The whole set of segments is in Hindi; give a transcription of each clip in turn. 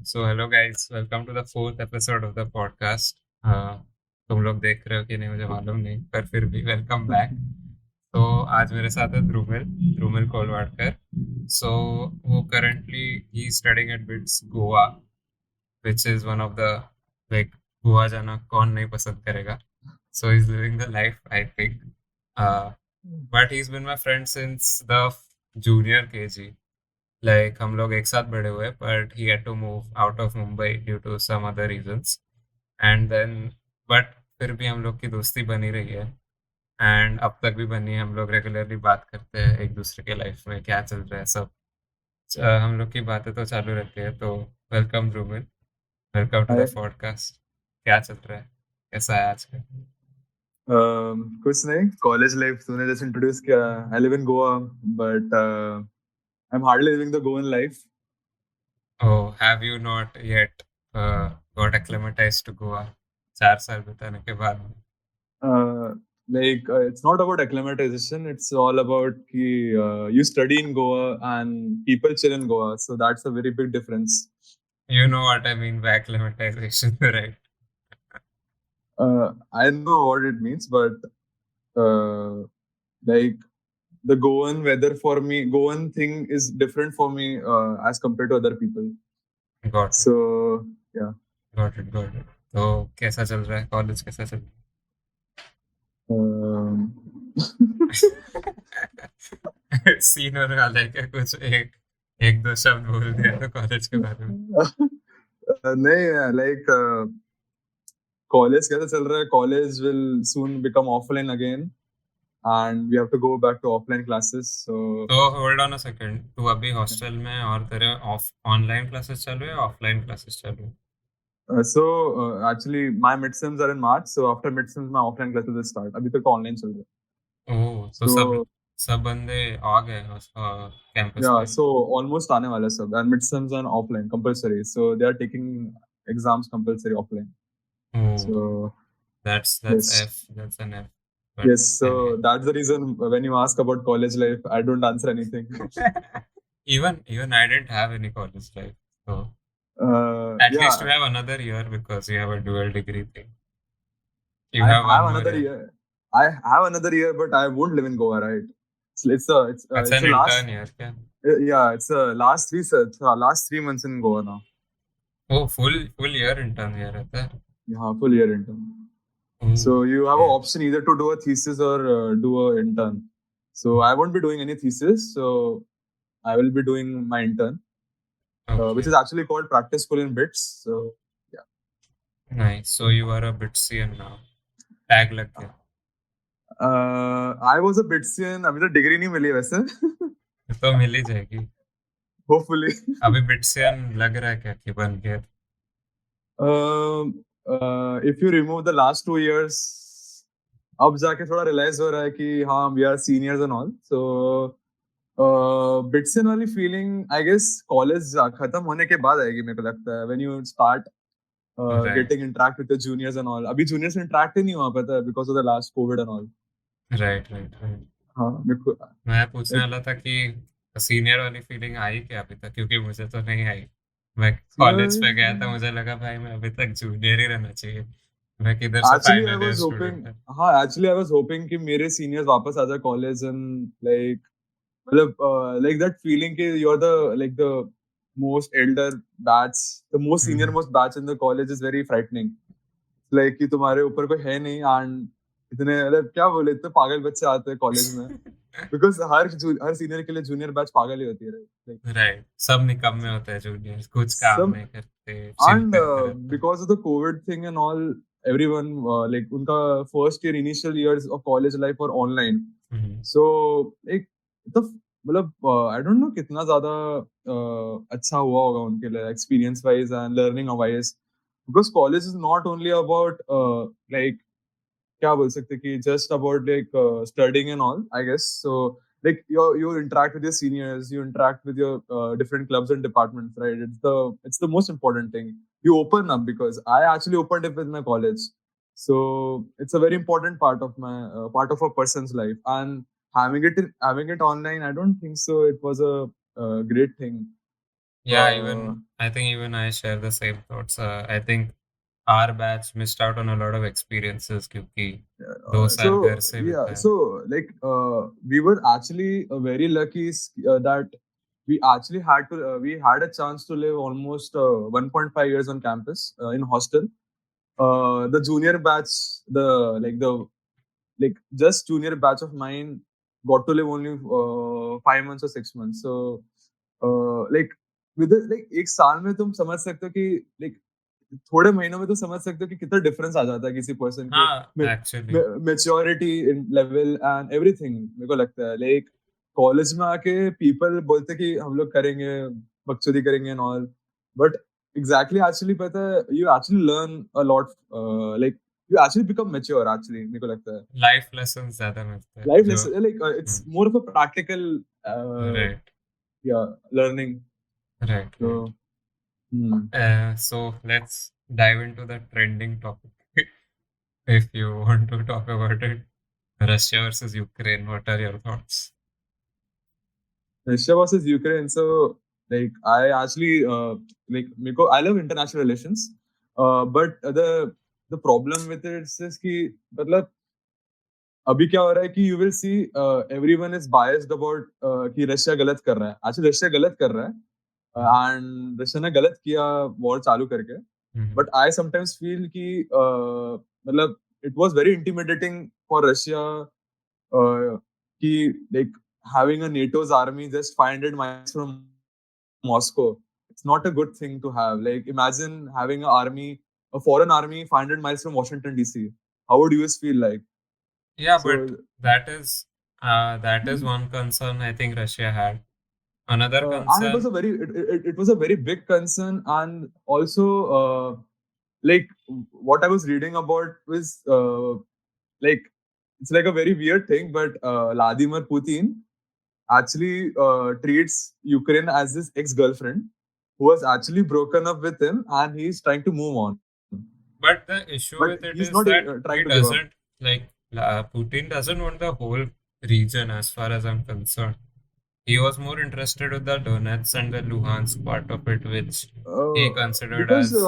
So hello guys, welcome to the fourth episode of the podcast. तुम लोग देख रहे हो कि नहीं मुझे मालूम नहीं, पर फिर भी वेलकम बैक. तो आज मेरे साथ है ध्रुमिल कोलवाड़कर. So वो currently he studying at BITS Goa, which is one of the like Goa जाना कौन नहीं पसंद करेगा. So he's living the life, I think. Uh, but he's been my friend since the junior KG. Like हम लोग एक साथ बड़े हुए, but he had to move out of Mumbai due to some other reasons. And then, but फिर भी हम लोग की दोस्ती बनी रही है. एंड अब तक भी बनी है. हम लोग रेगुलरली बात करते हैं एक दूसरे के लाइफ में क्या चल रहा है सब. हम लोग की बातें तो चालू रहती है. तो welcome Dhrumil, welcome to the hi. Podcast. क्या चल रहा है, कैसा है आज का? कुछ नहीं, कॉलेज लाइफ तूने जैसे इंट्रोड्यूस किया। I live in Goa but I am hardly living the Goan life. Oh, have you not yet got acclimatized to Goa 4 साल बिताने के बाद? Like it's not about acclimatization, it's all about ki, you study in Goa and people chill in Goa, so that's a very big difference. You know what I mean by acclimatization, right? I know what it means, but like the Goan weather for me, Goan thing is different for me as compared to other people. Got it, So yeah. got it, got it. तो कैसा चल रहा है कॉलेज, कैसा चल रहा Um, है? सीन होने वाला है क्या कुछ? एक एक दो शब्द बोल दिया तो कॉलेज के बारे में. नहीं, लाइक कॉलेज कैसा चल रहा है? College will soon become offline again and we have to go back to offline classes. तो होल्ड ऑन अ सेकंड, तू अभी हॉस्टल में है और तेरे ऑफ ऑनलाइन क्लासेस चल रहे हैं, ऑफलाइन क्लासेस चल रहे हैं? Actually my midterms are in March, so after midterms my offline classes will start. अभी तक तो ऑनलाइन चल रहा है. ओह, तो सब बंदे आ गए कैंपस Yeah, पे? so almost आने वाला सब, and midterms are offline compulsory, so they are taking exams compulsory offline. So that's yes. that's an F. Yes, so that's the reason when you ask about college life, I don't answer anything. even I didn't have any college life, so at least you have another year because you have a dual degree thing. You I have have one another more year. year. I have another year, but I won't live in Goa, right? It's That's it's an the last. intern year, क्या? Yeah, it's the last 3 months in Goa now. Oh, full year intern year रहता है. Yeah, full year intern. So you have an option either to do a thesis or do a intern. So I won't be doing any thesis. So I will be doing my intern, which is actually called practice school in BITS. So yeah. Nice. So you are a Bitsian now. Tag लग गया. I was a Bitsian. अभी तो डिग्री नहीं मिली वैसे. तो मिल ही जाएगी. Hopefully. अभी Bitsian लग रहा है क्या कि बन गया? If you remove the last 2 years, अब जाके थोड़ा रियलाइज हो रहा है कि हाँ we are seniors and all. So BITSian वाली फीलिंग आई गेस कॉलेज खत्म होने के बाद आएगी, मेरे को लगता है, when you start getting interact with the juniors and all. अभी जूनियर्स से इंटरेक्ट ही नहीं हुआ पाता है because of the last Covid and all. Right. हाँ, मेरे को मैं पूछने वाला था कि सीनियर वाली फीलिंग आई क्या अभी तक, क्योंकि मुझे तो नहीं आई. मैं कॉलेज पे गया था, मुझे लगा भाई मैं अभी तक जूनियर ही रहना चाहिए. मैं किधर से फाइनल ईयर स्टूडेंट है. एक्चुअली आई वाज होपिंग कि मेरे सीनियर्स वापस आ जाए कॉलेज एंड लाइक मतलब like that feeling कि you're the most elder batch, the most senior most batch in the college is very frightening. Like कि तुम्हारे ऊपर कोई है नहीं and इतने मतलब क्या बोले, इतने पागल बच्चे आते हैं कॉलेज में. Because हर सीनियर के लिए जूनियर बैच पागल ही होती है, right? राइट. सब निकम्मे होते हैं जूनियर, कुछ काम नहीं करते, चिल And करते रहते हैं. because of the COVID thing and all, everyone like उनका first year initial years of college life were online. So like the मतलब I don't know कितना ज़्यादा अच्छा हुआ होगा उनके लिए experience wise and learning wise, because college is not only about like क्या बोल सकते कि just about like studying and all, I guess. So like you interact with your seniors, you interact with your different clubs and departments, right? It's the most important thing. You open up, because I actually opened up with my college, so it's a very important part of my part of a person's life. And having it online, I don't think so it was a great thing. Yeah, I think even I share the same thoughts. I think our batch missed out on a lot of experiences क्योंकि 2 साल घर से yeah, बिताए. so like we were actually very lucky that we actually had to we had a chance to live almost 1.5 years on campus in hostel. The junior batch, the like the like just junior batch of mine got to live only 5 months or 6 months. So like with like एक साल में तुम समझ सकते हो कि like थोड़े महीनों में तो समझ सकते हो कि कितना डिफरेंस आ जाता है किसी पर्सन के हाँ, actually. Maturity in level and everything. मेरे को लगता है लाइक कॉलेज में आके पीपल बोलते कि हम लोग करेंगे बकचोदी करेंगे and all, but exactly actually पता है you actually learn a lot, like you actually become mature actually, मेरे को लगता है. लाइफ लेसन ज्यादा मिलते हैं Life जो. lesson, like it's more of a practical right. yeah, learning. Right. So hmm. So let's dive into the trending topic. If you want to talk about it, Russia versus Ukraine, what are your thoughts? Russia versus Ukraine. So like I actually like I love international relations, but the problem with it is कि मतलब अभी क्या हो रहा है कि you will see everyone is biased about कि रशिया गलत कर रहा है. एक्चुअली रशिया गलत कर रहा है एंड रशिया ने गलत किया वॉर चालू करके. बट आई समटाइम्स फील कि मतलब it was very intimidating for Russia कि like having a NATO's army just 500 miles from Moscow. It's not a good thing to have. Like imagine having an army, a foreign army 500 miles from Washington DC. How would you feel like? Yeah, So but that is one concern I think Russia had. Another and it was concern. it was a very big concern, and also like what I was reading about was like it's like a very weird thing, but Vladimir Putin actually treats Ukraine as his ex-girlfriend who has actually broken up with him, and he's trying to move on. But the issue But with it he's is not that trying he to give up. doesn't like Putin doesn't want the whole region, as far as I'm concerned. He was more interested with the Donetsk and the Luhansk part of it, which he considered Because as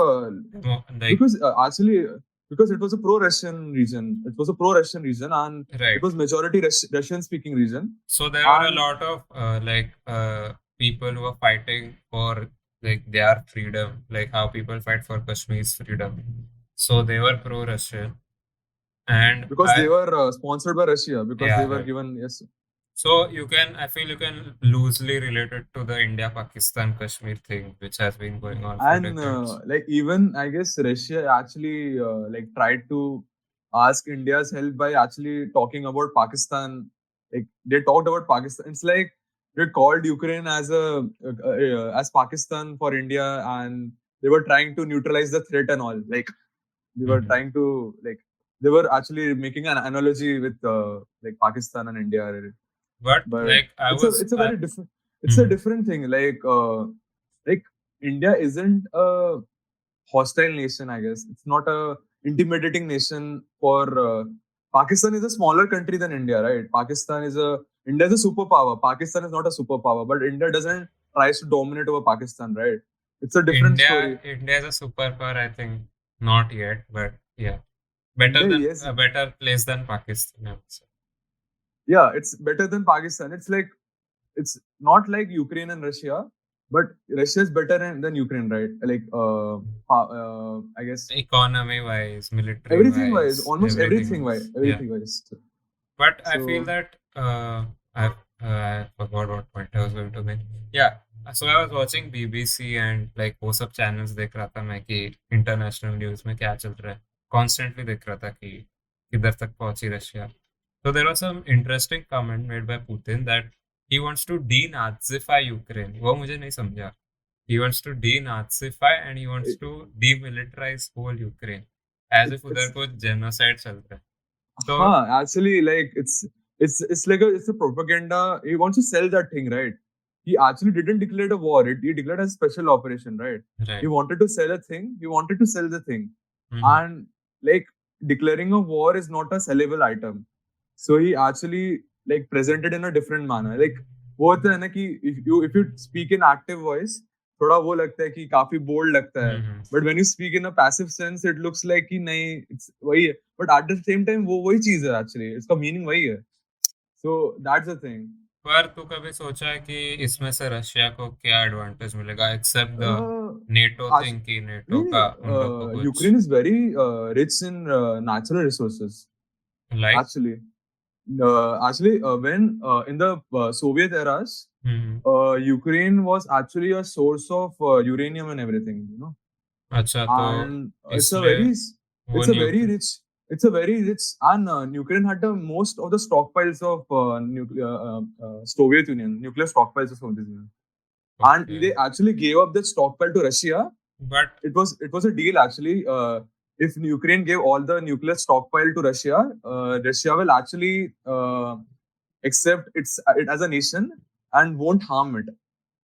like actually because it was a pro-Russian region. It was a pro-Russian region, and it right. was majority Russian-speaking region. So there were a lot of people who were fighting for like their freedom, like how people fight for Kashmir's freedom. So they were pro-Russian, and because they were sponsored by Russia, because they yeah, were right. given, yes. So I feel you can loosely relate it to the India-Pakistan Kashmir thing, which has been going on for And decades. like even I guess Russia actually like tried to ask India's help by actually talking about Pakistan. Like they talked about Pakistan. It's like they called Ukraine as as Pakistan for India, and they were trying to neutralize the threat and all. Like they were trying to like they were actually making an analogy with like Pakistan and India. But But like I was, it's a very different, it's a different thing. Like India isn't a hostile nation, I guess. It's not a intimidating nation for Pakistan is a smaller country than India, right? India is a superpower. Pakistan is not a superpower, but India doesn't tries to dominate over Pakistan, right? It's a different story. India is a superpower. I think not yet, but yeah, better India, than yes, a better place than Pakistan, I would say. yeah, it's better than Pakistan. It's not like Ukraine and Russia, but Russia is better than Ukraine, right? Like, I guess economy wise, military everything wise, wise, almost everything wise. Yeah. everything wise. But I feel So, that I forgot what point I was going to make. Yeah. So I was watching BBC and like वो सब channels देख रहा था मैं कि international news में क्या चल रहा है. Constantly देख रहा था कि किधर तक पहुंची Russia. So there was some interesting comment made by Putin that he wants to denazify Ukraine. वो मुझे नहीं समझा. He wants to denazify and he wants to demilitarize whole Ukraine. As if उधर कुछ genocide चल रहा है. So actually, like it's like it's a propaganda. He wants to sell that thing, right? He actually didn't declare a war. He declared a special operation, right? right. He wanted to sell a thing. He wanted to sell the thing, and like declaring a war is not a sellable item. So he actually like presented in a different manner. Like वो होता है ना कि if you speak in active voice, थोड़ा वो लगता है कि काफी बोल्ड लगता है, but when you speak in a passive sense it looks like कि नहीं इट्स वही है, but at the same time वो वही चीज है, एक्चुअली इसका मीनिंग वही है, सो दैट्स द थिंग। पर तू कभी सोचा है कि इसमें से रशिया को क्या एडवांटेज मिलेगा एक्सेप्ट द नेटो आज थिंग कि नेटो का उन लोग को नहीं, कुछ Ukraine is very rich in natural resources like actually. When in the Soviet eras, Ukraine was actually a source of uranium and everything, you know. अच्छा तो And इसलिए वो it's a very nuclear rich, and Ukraine had the most of the stockpiles of nuclear Soviet Union, nuclear stockpiles of Soviet Union, and okay they actually gave up that stockpile to Russia. But It was a deal actually. If Ukraine gave all the nuclear stockpile to Russia, Russia will actually accept it as a nation and won't harm it.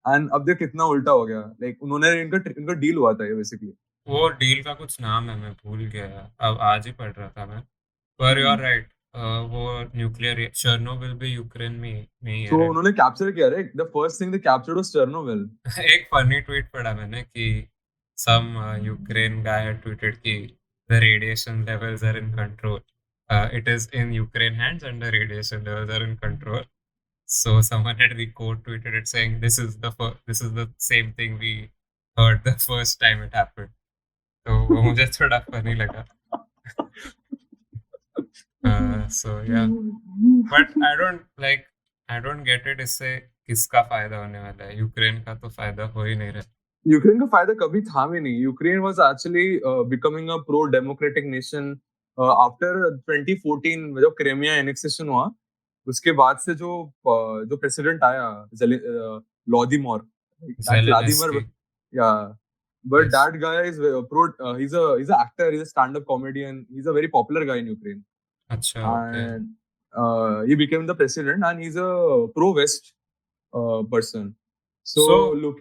And अब देख कितना उल्टा हो गया, like उन्होंने इनका डील हुआ था ये बेसिकली। वो डील का कुछ नाम है मैं भूल गया अब आज ही पढ़ रहा था मैं पर यू आर राइट वो न्यूक्लियर चेर्नोबिल भी यूक्रेन में ही है तो right? उन्होंने कैप्चर किया, right, the first thing they captured was Chernobyl. एक फनी ट्वीट पढ़ा मैंने कि some Ukraine guy had tweeted कि the radiation levels are in control. It is in Ukraine hands and the radiation levels are in control. So someone had record tweeted it saying this is the same thing we heard the first time it happened. तो वो मुझे थोड़ा funny लगा. So yeah, but I don't get it. इससे किसका फायदा होने वाला है? यूक्रेन का तो फायदा हो ही नहीं रहा. यूक्रेन का फायदा कभी था भी नहीं। Ukraine was actually becoming a pro democratic nation after 2014 में जब क्रिमिया एनेक्सेशन हुआ, उसके बाद से जो प्रेसिडेंट आया व्लादिमीर, दैट व्लादिमीर, Zelensky. या but Yes. That guy is pro, he's a actor, he's a stand up comedian, he's a very popular guy in Ukraine, अच्छा okay. and he became the president and he's a pro west person, so So look.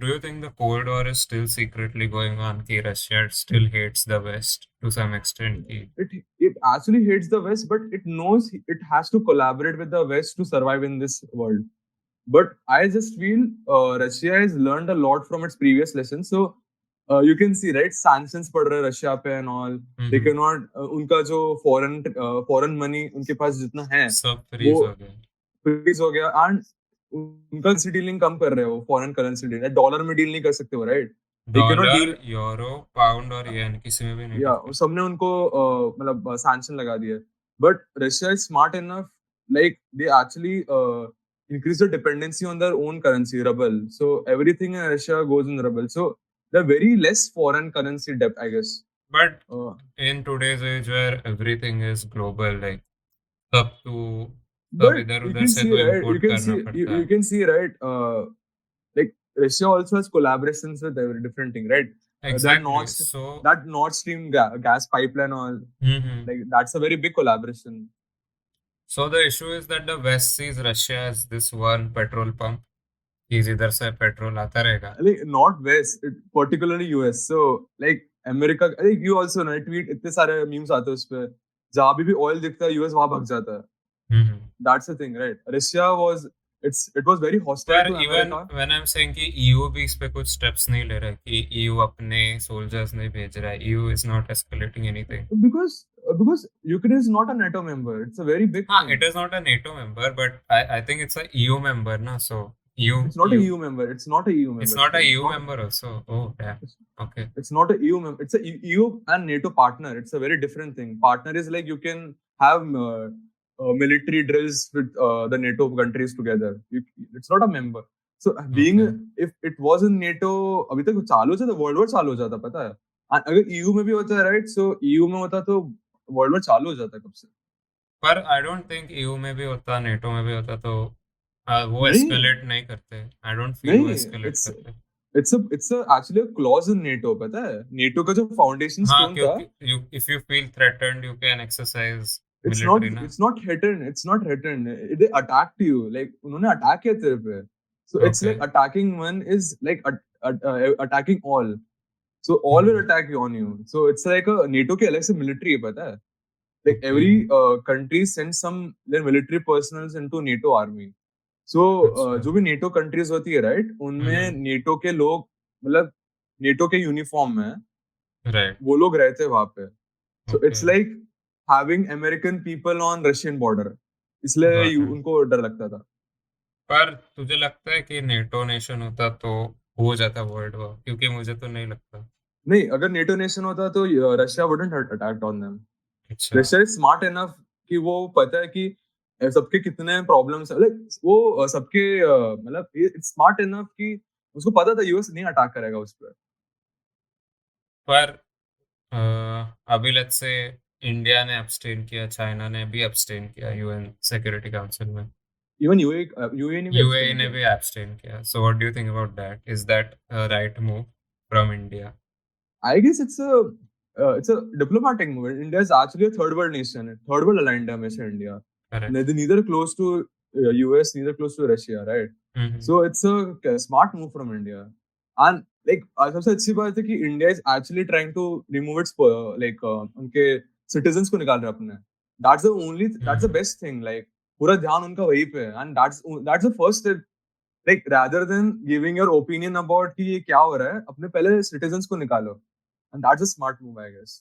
do you think the Cold War is still secretly going on? Ki Russia still hates the West to some extent. Ki It actually hates the West, but it knows it has to collaborate with the West to survive in this world. But I just feel Russia has learned a lot from its previous lessons. So you can see, right, sanctions पड़ रहे Russia पे and all. They cannot उनका जो foreign money उनके पास जितना है सब वो freeze हो गया. freeze हो गया, and उनका करेंसी डीलिंग कम कर रहे हो, फॉरेन करेंसी डील डॉलर में डील नहीं कर सकते हो, right, they can not dollar deal, euro pound और येन किसी में भी नहीं या करते. सबने उनको मतलब सैंक्शन लगा दिया, but Russia is smart enough, like they actually increase the dependency on their own currency, ruble. So everything in Russia goes in ruble. So there are very less foreign currency debt, I guess. But Uh, in today's age where everything is global, like सब तो सब but इधर you उधर can से see, तो right? इम्पोर्ट करना पड़ता You है. can see, right? Like Russia also has collaborations with every different thing, right? Exactly. So That Nord Stream gas pipeline, all like that's a very big collaboration. so the issue is that the West sees Russia as this one petrol pump. इधर से पेट्रोल आता रहेगा. Like not West, particularly US. So like America, I think you also know, tweet इतने सारे memes आते हैं उस पे, जहाँ भी oil दिखता है US वहाँ भाग जाता है. That's the thing, right? Russia was it was very hostile पर to even America. When I am saying कि ईयू भी इस पे कुछ स्टेप्स नहीं ले रहा है कि ईयू अपने सोल्जर्स नहीं भेज रहा है. EU is not escalating anything. Because Ukraine is not a NATO member. It's a very big हाँ, thing. it is not a NATO member, but I think it's a EU member ना. So It's not a EU member. It's not a EU member. It's not a It's EU not, member also. Oh damn. Okay. it's not a EU member. It's a EU and NATO partner. It's a very different thing. Partner is like you can have military drills with the NATO countries together. It's not a member. So being Okay. if it was in NATO, अभी तक चालू हो जाता, वर्ल्ड वॉर चालू हो जाता, पता है. And अगर EU में भी होता है, राइट, सो EU में होता तो वर्ल्ड वॉर चालू हो जाता कब से. पर आई डोंट थिंक ईयू में भी होता नेटो में भी होता तो वो नहीं एस्केलेट नहीं करते. आई डोंट फील वो नहीं, एस्केलेट करते. it's a actually a clause in NATO, पता है, NATO का जो फाउंडेशन हाँ स्टोन था, क्योंकि if you feel threatened you can exercise it's not military ना. it's not threatened, it's not threatened, they attacked you, like उन्होंने अटैक किया तेरे पे, so it's Okay. like attacking one is like attacking all, so all will attack you on you, so it's like a NATO के अलग से military है, पता है, like Okay. every country sends some their military personnel into NATO army, सो अच्छा। जो भी नेटो कंट्रीज होती है राइट, उनमें नेटो के लोग, मतलब नेटो के यूनिफॉर्म में राइट। वो लोग रहते वहां पे. So okay. It's like having American people on Russian border, इसलिए गॉट इट। उनको डर लगता था. पर तुझे लगता है कि नेटो नेशन होता तो हो जाता वर्ल्ड वॉर? क्योंकि मुझे तो नहीं लगता. नहीं, अगर नेटो नेशन होता तो Russia wouldn't attack on them. अच्छा. रशिया इज स्मार्ट इनफ कि वो पता है कि सबके कितने प्रॉब्लम्स, लाइक वो सबके मतलब इट्स स्मार्ट इनफ कि उसको पता था यूएस नहीं अटैक करेगा उस पर. पर अभी लेट्स से इंडिया ने एब्सटेन किया, चाइना ने भी एब्सटेन किया यूएन सिक्योरिटी काउंसिल में, इवन यूए ने भी यूएई एब्सटेन ने किया. भी एब्सटेन किया. So what do you think about that? Is that right move from India? I guess it's a diplomatic move. India is actually a third world nation. Third world aligned हमेशा India. Correct. Neither close to US, neither close to Russia, right? So it's a smart move from India. And like सबसे अच्छी बात है कि India is actually trying to remove its उनके citizens को निकाल रहा है अपने. That's the best thing. Like पूरा ध्यान उनका वहीं पे है. And that's the first step. Like rather than giving your opinion about कि ये क्या हो रहा है, अपने पहले citizens को निकालो. And that's a smart move, I guess.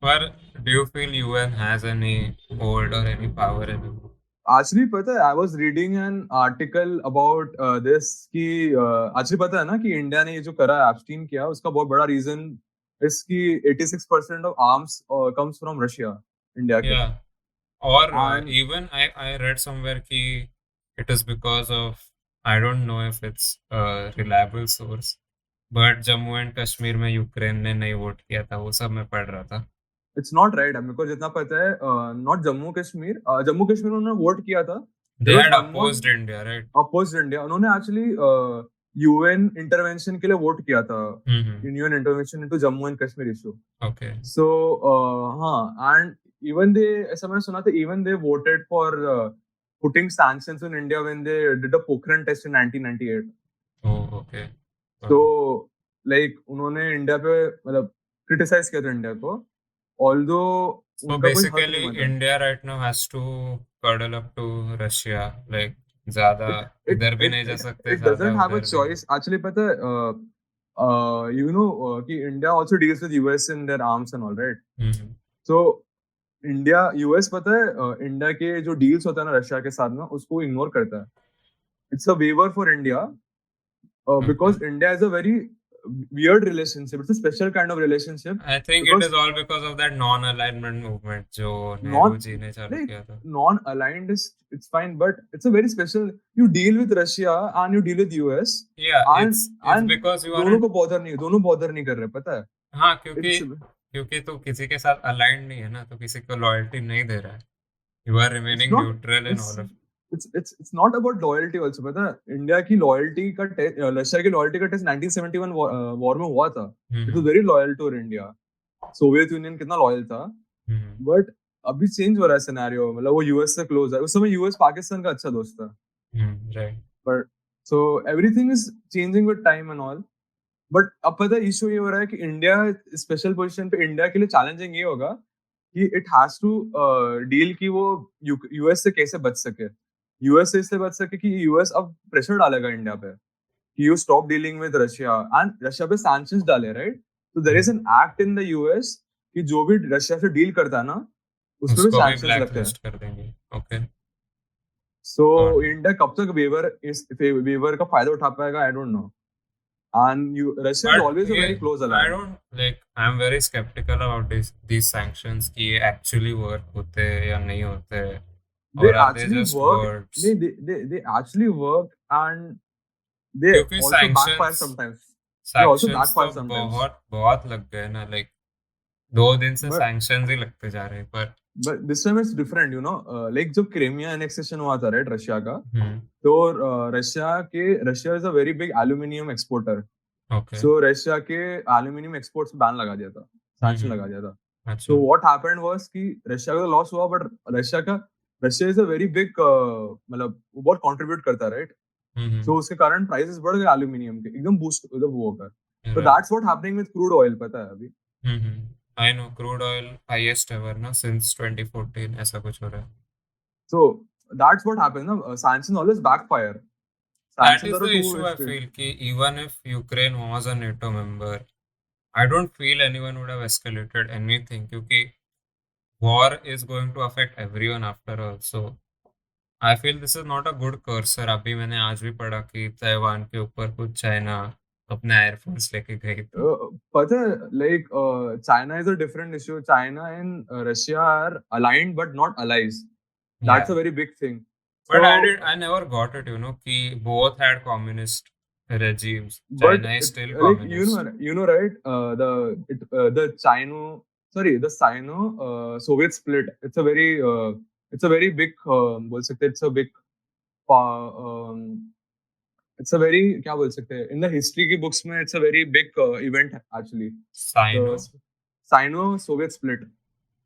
पर do you feel UN has any hold or any power anymore? Actually, पता है, I was reading an article about this कि actually पता है ना कि इंडिया ने ये जो करा एब्सटीन किया, उसका बहुत बड़ा रीजन इसकी 86% of arms comes from Russia, India के. Yeah. Or And even I read somewhere कि it is because of, I don't know if it's a reliable source, but Jammu and Kashmir में यूक्रेन ने नहीं वोट किया था, वो सब मैं पढ़ रहा था. it's not right. मेरे को जितना पता है, not जम्मू कश्मीर उन्होंने वोट किया था. They There was had one more opposed India, right? Oppose India. उन्होंने एक्चुअली यूएन इंटरवेंशन के लिए वोट किया था. UN intervention into Jammu and Kashmir issue. Okay. So हाँ, एंड इवन दे, ऐसा मैंने सुना था, even they voted for putting sanctions in India when they did a Pokhran test in 1998. Oh, okay. So like उन्होंने इंडिया पे मतलब क्रिटिसाइज किया था इंडिया को, ऑल्दो So उनका कोई हक basically, नहीं बनता. India right now has to cuddle up to Russia. Like ज्यादा it it इधर भी it नहीं जा it, सकते, it ज्यादा doesn't have a उधर भी नहीं. choice. Actually, पता है, कि India also deals with US in their arms and all, right? Hmm. So India US पता है इंडिया के जो डील्स होता है ना रशिया के साथ में, उसको इग्नोर करता है. It's a waiver for India Okay. Because India is a very weird relationship. It's a special kind of relationship I think it because is all because of that non-alignment movement जो non नेहरू जी ने चालू like किया था. non-aligned is, it's fine, but it's a very special. You deal with Russia and you deal with US, Yeah, and it's and because you दोनों aren't. को bother नहीं कर रहे, पता है. हाँ, क्योंकि It's क्योंकि तू किसी के साथ अलाइंड नहीं है ना, तो किसी को लॉयल्टी नहीं दे रहा है. You are it's remaining not neutral in it's all of. it's not about loyalty also. पता है इंडिया की लॉयल्टी का टेस्ट, रशिया की लॉयल्टी का टेस्ट 1971 वॉर में हुआ था. It was very loyal to India. Soviet Union कितना लॉयल था, बट अभी चेंज हो रहा है सिनेरियो. मतलब वो यूएस से क्लोज है. उस समय यूएस पाकिस्तान का अच्छा दोस्त था, right. But so everything is changing with time and all. But अब पता है इशू ये हो रहा है कि इंडिया स्पेशल पोजीशन पे, इंडिया के लिए चैलेंजिंग ये होगा कि इट हैज टू डील कि वो यूएस से कैसे बच सके. यूएस से इसलिए बच सके कि यूएस अब प्रेशर डालेगा इंडिया पे कि you stop dealing with Russia, and Russia पे सैंक्शंस डाले, राइट? तो there is an act in the US कि जो भी रशिया से डील करता है ना, उस पे भी उसको भी सैंक्शंस ब्लैक लगते हैं. लिस्ट कर देंगे. ओके. सो इंडिया कब तक वेवर का फायदा उठा पाएगा, I don't know. And you Russia is But always a ये very close I allied. don't like, I'm very skeptical about these sanctions कि ये actually work होते हैं या नहीं होते, They or are they actually just work. words? They actually work, and they क्योंकि also backfire sometimes. They also sanctions तो backfire sometimes. बहुत बहुत लग गए ना, like 2 दिन से But sanctions ही लगते जा रहे हैं. पर but this time it's different, you know. Like जब क्रीमिया annexation हुआ था, right, रशिया का, हम्म. तो Russia is a very big aluminium exporter. Okay. So Russia के aluminium exports बैन लगा दिया था, sanction लगा दिया था. अच्छा. So what happened was कि रशिया का लॉस हुआ, but Russia is a very big मतलब वो बहुत contribute करता है, right? So उसके कारण प्राइसेस बढ़ गए एल्यूमिनियम के, एकदम बूस्ट वो होकर. So that's what happening with crude oil, पता है अभी. I know crude oil highest ever ना since 2014 ऐसा कुछ हो रहा है. So that's what happens ना, sanctions always backfire. That is करो the two issue I state. feel कि even if Ukraine was a NATO member, I don't feel anyone would have escalated anything क्योंकि war is going to affect everyone after all. So I feel this is not a good cursor. अभी मैंने आज भी पढ़ा कि ताइवान के ऊपर कुछ चाइना अपना एयरफोर्स लेके गई थी. पता है, like China is a different issue. China and Russia are aligned but not allies. That's Yeah, a very big thing. but So, I never got it, कि both had communist regimes. but China is it, still like communist. right? The Chino, sorry, the Sino Soviet split. It's a very big. बोल सकते हैं, it's a big. It's a very क्या बोल सकते हैं? In the history की books में, it's a very big event actually. The Sino. Sino Soviet split.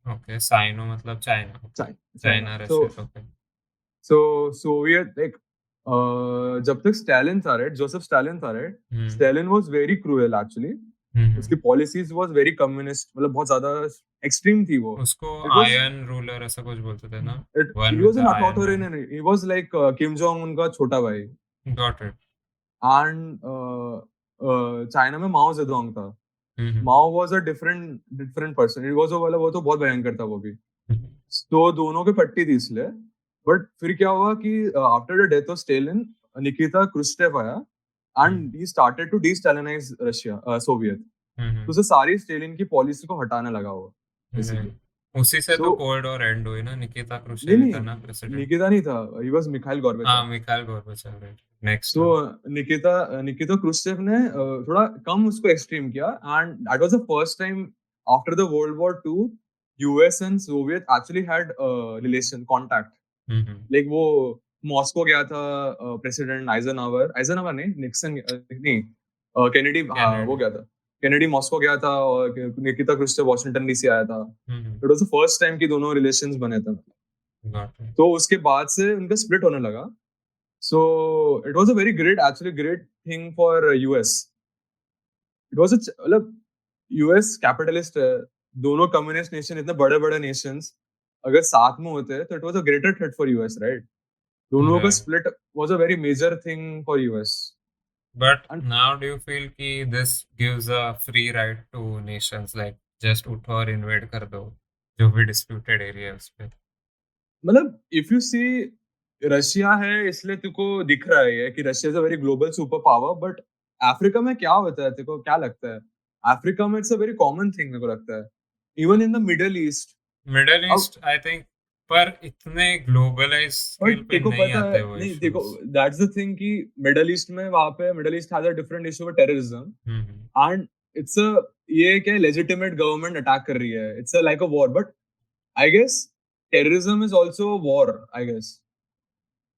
Okay, Sino मतलब China. Okay. China. China, Russia. Okay. So Soviet like जब तक स्टालिन था, राइट, जोसेफ स्टालिन था, right, Stalin was very cruel actually. उसकी पॉलिसीज वाज वेरी कम्युनिस्ट, मतलब बहुत ज्यादा एक्सट्रीम थी वो. उसको आयरन रूलर ऐसा कुछ बोलते थे ना. He was an authoritarian. He was like Kim Jong उनका छोटा भाई. Got it. एंड चाइना में माओ जेडोंग था. Mao was a different person. It was वो तो बहुत भयंकर था वो भी. तो दोनों की पट्टी थी इसलिए. बट फिर क्या हुआ कि after the death of Stalin, Nikita Khrushchev आया and he started to destalinize Russia, Soviet. तो उसे सारी स्टालिन की पॉलिसी को हटाने लगा वो बेसिकली. उसी से तो कोल्ड वॉर एंड हुई ना. निकिता क्रुश्चेव था ना प्रेसिडेंट. निकिता नहीं था, ही वाज मिखाइल गॉर्बेचोव. हां, मिखाइल गॉर्बेचोव, राइट. नेक्स्ट. तो निकिता क्रुश्चेव ने थोड़ा कम उसको एक्सट्रीम किया. And that was the first time after the world war 2 US and Soviet actually had relation contact. Like वो मॉस्को गया था, प्रेसिडेंट आइजनहावर नहीं, निक्सन नहीं, केनेडी, वो गया था. केनेडी मॉस्को गया था और निकिता क्रुश्चेव वॉशिंगटन डीसी आया था. It was the first time कि दोनों रिलेशंस बने थे. तो उसके बाद से उनका स्प्लिट होने लगा. So it was a very great thing for US. It was मतलब US कैपिटलिस्ट है. दोनों कम्युनिस्ट नेशन, इतने बड़े बड़े नेशंस अगर साथ में होते हैं तो it was a greater threat for US, right. दोनों का split was a very major thing for US. But now do you feel कि this gives a free right to nations, like just उठो और invade कर दो जो भी disputed area है उस पे? मतलब if you see, रशिया है इसलिए तुमको दिख रहा है कि Russia is a very global super power. But Africa में क्या होता है, तुमको क्या लगता है? अफ्रीका में it's a very common thing मेरे को लगता है. Even in the middle east I think, पर इतने ग्लोबलाइज स्केल पे नहीं आते वो नहीं. देखो, दैट्स द थिंग कि मिडिल ईस्ट में, वहां पे middle east has a different issue with terrorism. And it's a, ये क्या लेजिटिमेट गवर्नमेंट अटैक कर रही है. It's a like a war. But I guess terrorism is also war, I guess.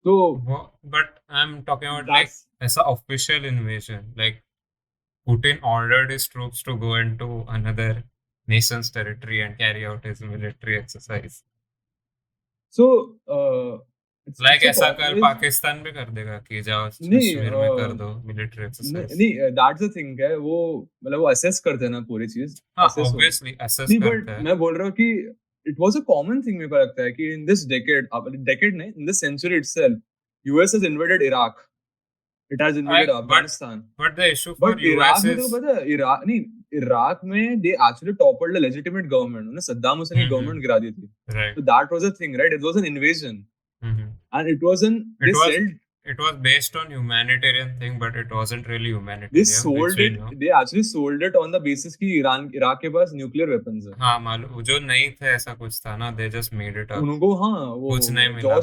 So, but I'm talking about like as a official invasion, like Putin ordered his troops to go into another nation's territory and carry out his military exercise. So, like ऐसा कल पाकिस्तान भी कर देगा कि जाओ कश्मीर में कर दो military exercise. नहीं, that's the thing है. वो मतलब वो assess करते हैं ना पूरी चीज. Obviously assess करते हैं. मैं बोल रहा हूँ कि it was a common thing, मेरे को लगता है कि in this decade नहीं, in this century itself, US has invaded Iraq. It has invaded Afghanistan. But the issue for US is, तो पता है, इराक में they actually toppled the legitimate government. उन्होंने सद्दाम हुसैन की गवर्नमेंट गिरा दी थी. Right. So that was a thing, right? It was an invasion. And it was based on humanitarian thing, but it wasn't really humanitarian. They actually sold it on the basis कि इराक के पास न्यूक्लियर वेपन्स है. हाँ, मालूम, जो नहीं थे ऐसा कुछ था ना. they just made it up. उनको वो कुछ नहीं मिला.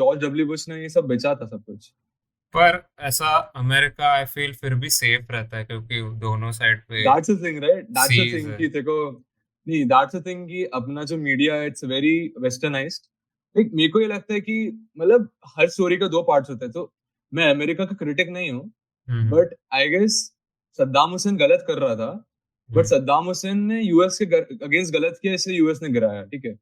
जॉर्ज डब्ल्यू बुश ने ये सब बेचा था सब कुछ. पर ऐसा अमेरिका आई फील फिर भी सेफ रहता है क्योंकि दोनों साइड पे. That's the thing, right? That's the thing कि देखो, नहीं, that's the thing कि अपना जो मीडिया है, it's very westernized. एक मेरे को ये लगता है कि मतलब हर स्टोरी का दो पार्ट्स होते हैं. तो मैं अमेरिका का क्रिटिक नहीं हूँ, but I guess Saddam Hussein गलत कर रहा था. बट सद्दाम हुसैन ने यूएस के अगेंस्ट गलत किया, इसलिए यूएस ने गिराया. ठीक है,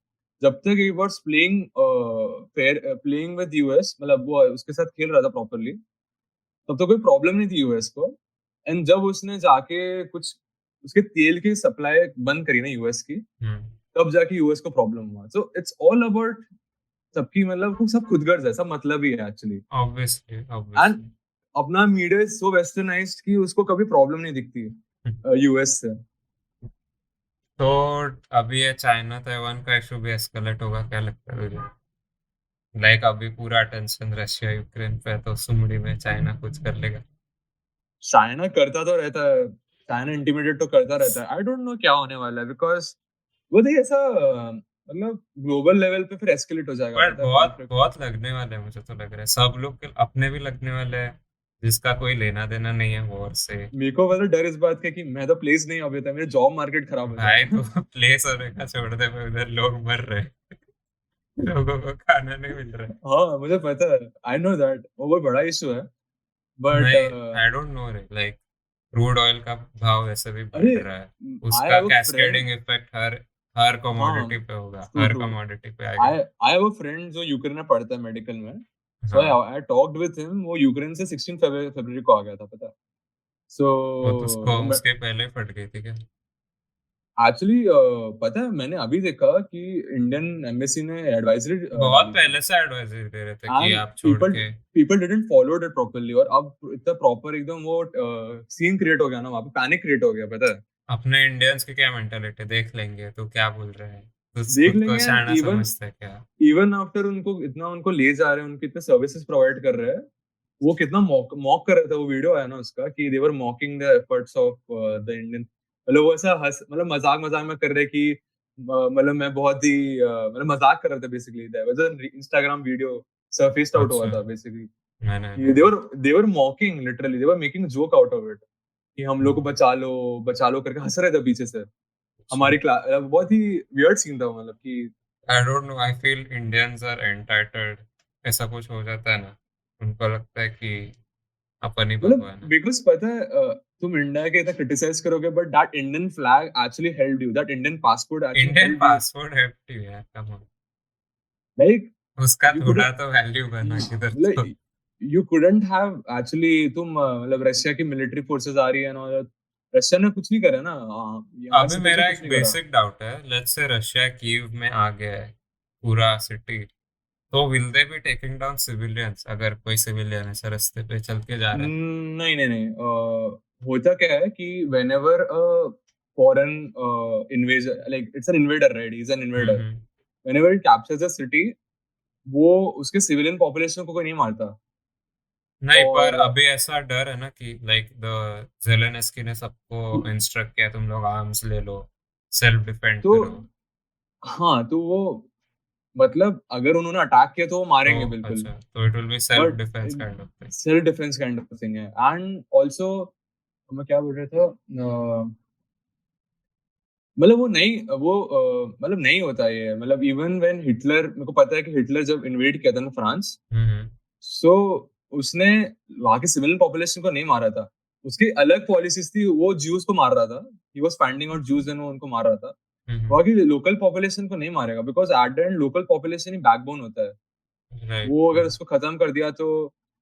जब तक he was playing with US, मतलब वो उसके साथ खेल रहा था प्रॉपर्ली, तब तो कोई प्रॉब्लम नहीं थी यूएस को. एंड जब उसने जाके कुछ उसके तेल की सप्लाई बंद करी ना यूएस की, तब जाके यूएस को प्रॉब्लम हुआ. सो इट्स ऑल अबाउट सबकी, मतलब सब खुदगर्ज है, सब मतलब ही है एक्चुअली. Obviously. अपना मीडिया इज सो वेस्टर्नाइज्ड कि उसको कभी प्रॉब्लम नहीं दिखती यूएस से। तो अभी ये चाइना ताइवान का इशू भी एस्केलेट होगा, क्या लगता है तुझे? लाइक अभी पूरा अटेंशन रशिया यूक्रेन पे है, तो सुमड़ी में चाइना कुछ कर लेगा? चाइना करता तो रहता है, चाइना इंटिमिडेट तो करता रहता है। आई डोंट नो क्या होने वाला है, बिकॉज वो देखिए ऐसा मतलब ग्लोबल लेवल पे फिर एस्केलेट हो जाएगा, बट पता है बहुत कॉन्फ्लिक्ट। बहुत लगने वाले हैं, मुझे तो लग रहा है सब लोग के अपने भी लगने वाले हैं, जिसका कोई लेना देना नहीं है वॉर से। मेरे को मतलब डर इस बात का कि मैं तो प्लेस नहीं अभी तक, मेरे जॉब मार्केट खराब हो भाई जाएगा। तो प्लेस होने का छोड़ दे, मैं उधर लोग मर रहे हैं। लोगों को खाना नहीं मिल रहा है। हाँ मुझे पता है, आई नो दैट वो बहुत बड़ा इशू है। बट नहीं, आई डोंट नो रे, लाइक क्रूड ऑयल का भाव वैसे भी बढ़ अरे रहा है, आई उसका have a friend. Cascading effect हर हर हाँ कमोडिटी पे होगा, ट्रू हर ट्रू। कमोडिटी पे आएगा। आई आई हैव अ फ्रेंड जो यूक्रेन में पढ़ता है मेडिकल में। सो हाँ, आई टॉक्ड विद हिम, वो यूक्रेन से 16 फरवरी को आ गया था, पता है। सो वो तो उसको उसके पहले फट गई थी क्या? एक्चुअली पता है मैंने अभी देखा कि इंडियन एम्बेसी ने एडवाइजरी बहुत डाली थी। पहले से एडवाइजरी दे रहे थे कि एंड आप छोड़ पीपल के। People didn't follow it properly, और अब इतना प्रॉपर एकदम वो सीन क्रिएट हो गया ना, वहाँ पे पैनिक क्रिएट हो गया, पता है। अपने इंडियंस की क्या मेंटालिटी देख लेंगे, तो क्या बोल रहे हैं, तो देख खुद को लेंगे। एंड शाना इवन समझता है क्या? इवन आफ्टर उनको इतना उनको ले जा रहे हैं, उनके इतने सर्विसेज प्रोवाइड कर रहे हैं, वो कितना मॉक मॉक कर रहे थे। वो वीडियो आया ना उसका कि they were mocking the efforts of the Indian, मतलब वो ऐसा हंस मतलब मजाक मजाक में कर रहे कि मतलब मैं बहुत ही मतलब मजाक कर रहे थे basically. There was an Instagram video surfaced out हुआ अच्छा, था बेसिकली मैंने कि नहीं देखा। They were mocking, literally they were making joke out of it कि हम लोग को हम्म, बचा लो करके हंस रहे थे पीछे से। अच्छा। हमारी क्लास बहुत ही वियर्ड सीन था, मतलब कि I don't know, I feel Indians are entitled, ऐसा कुछ हो जाता है ना, उनको लगता है कि अपन ही मतलब भगवान है। बिकॉज पता है तुम इंडिया के इतना क्रिटिसाइज करोगे, but that Indian flag actually helped you, that Indian passport actually Indian helped you. Passport है यार, कम on। लाइक उसका यू कुड थोड़ा तो वैल्यू बना किधर तो। मतलब यू कुडंट हैव एक्चुअली तुम मतलब रशिया की मिलिट्री फोर्सेस आ रही है ना, रशिया ने कुछ नहीं करा ना, यहाँ अभी से कुछ मेरा कुछ एक नहीं करा। बेसिक डाउट है, लेट्स से रशिया कीव में आ गया है पूरा सिटी, तो will they be taking down civilians अगर कोई सिविलियन ऐसे रास्ते पे चल के जा रहा है? नहीं नहीं नहीं, होता क्या है कि whenever foreign invader, like it's an invader, right, is an invader, hmm. Whenever it captures a city, वो उसके सिविलियन पॉपुलेशन को कोई नहीं मारता। नहीं, पर और अभी ऐसा डर है ना कि लाइक द जेलेंस्की ने सबको इंस्ट्रक्ट किया, तुम लोग आर्म्स ले लो, सेल्फ डिफेंड तो करो। हाँ तो वो मतलब अगर उन्होंने अटैक किया तो वो तो मारेंगे बिल्कुल। अच्छा, तो it will be self but defence kind of thing. Self defence kind of thing है। एंड ऑल्सो मैं क्या बोल रहा था, मतलब वो नहीं वो मतलब नहीं होता ये, मतलब इवन व्हेन हिटलर, मेरे को पता है कि हिटलर जब इन्वेड किया था ना फ्रांस, हम्म। सो उसने वहां की सिविलियन पॉपुलेशन को नहीं मारा था। उसकी अलग पॉलिसीज थी, वो ज्यूज को मार रहा था, he was finding out Jews and वो उनको मार रहा था। हम्म। वहां की लोकल पॉपुलेशन को नहीं मारेगा, because at the end local population he backbone होता है। राइट। वो अगर उसको खत्म कर दिया तो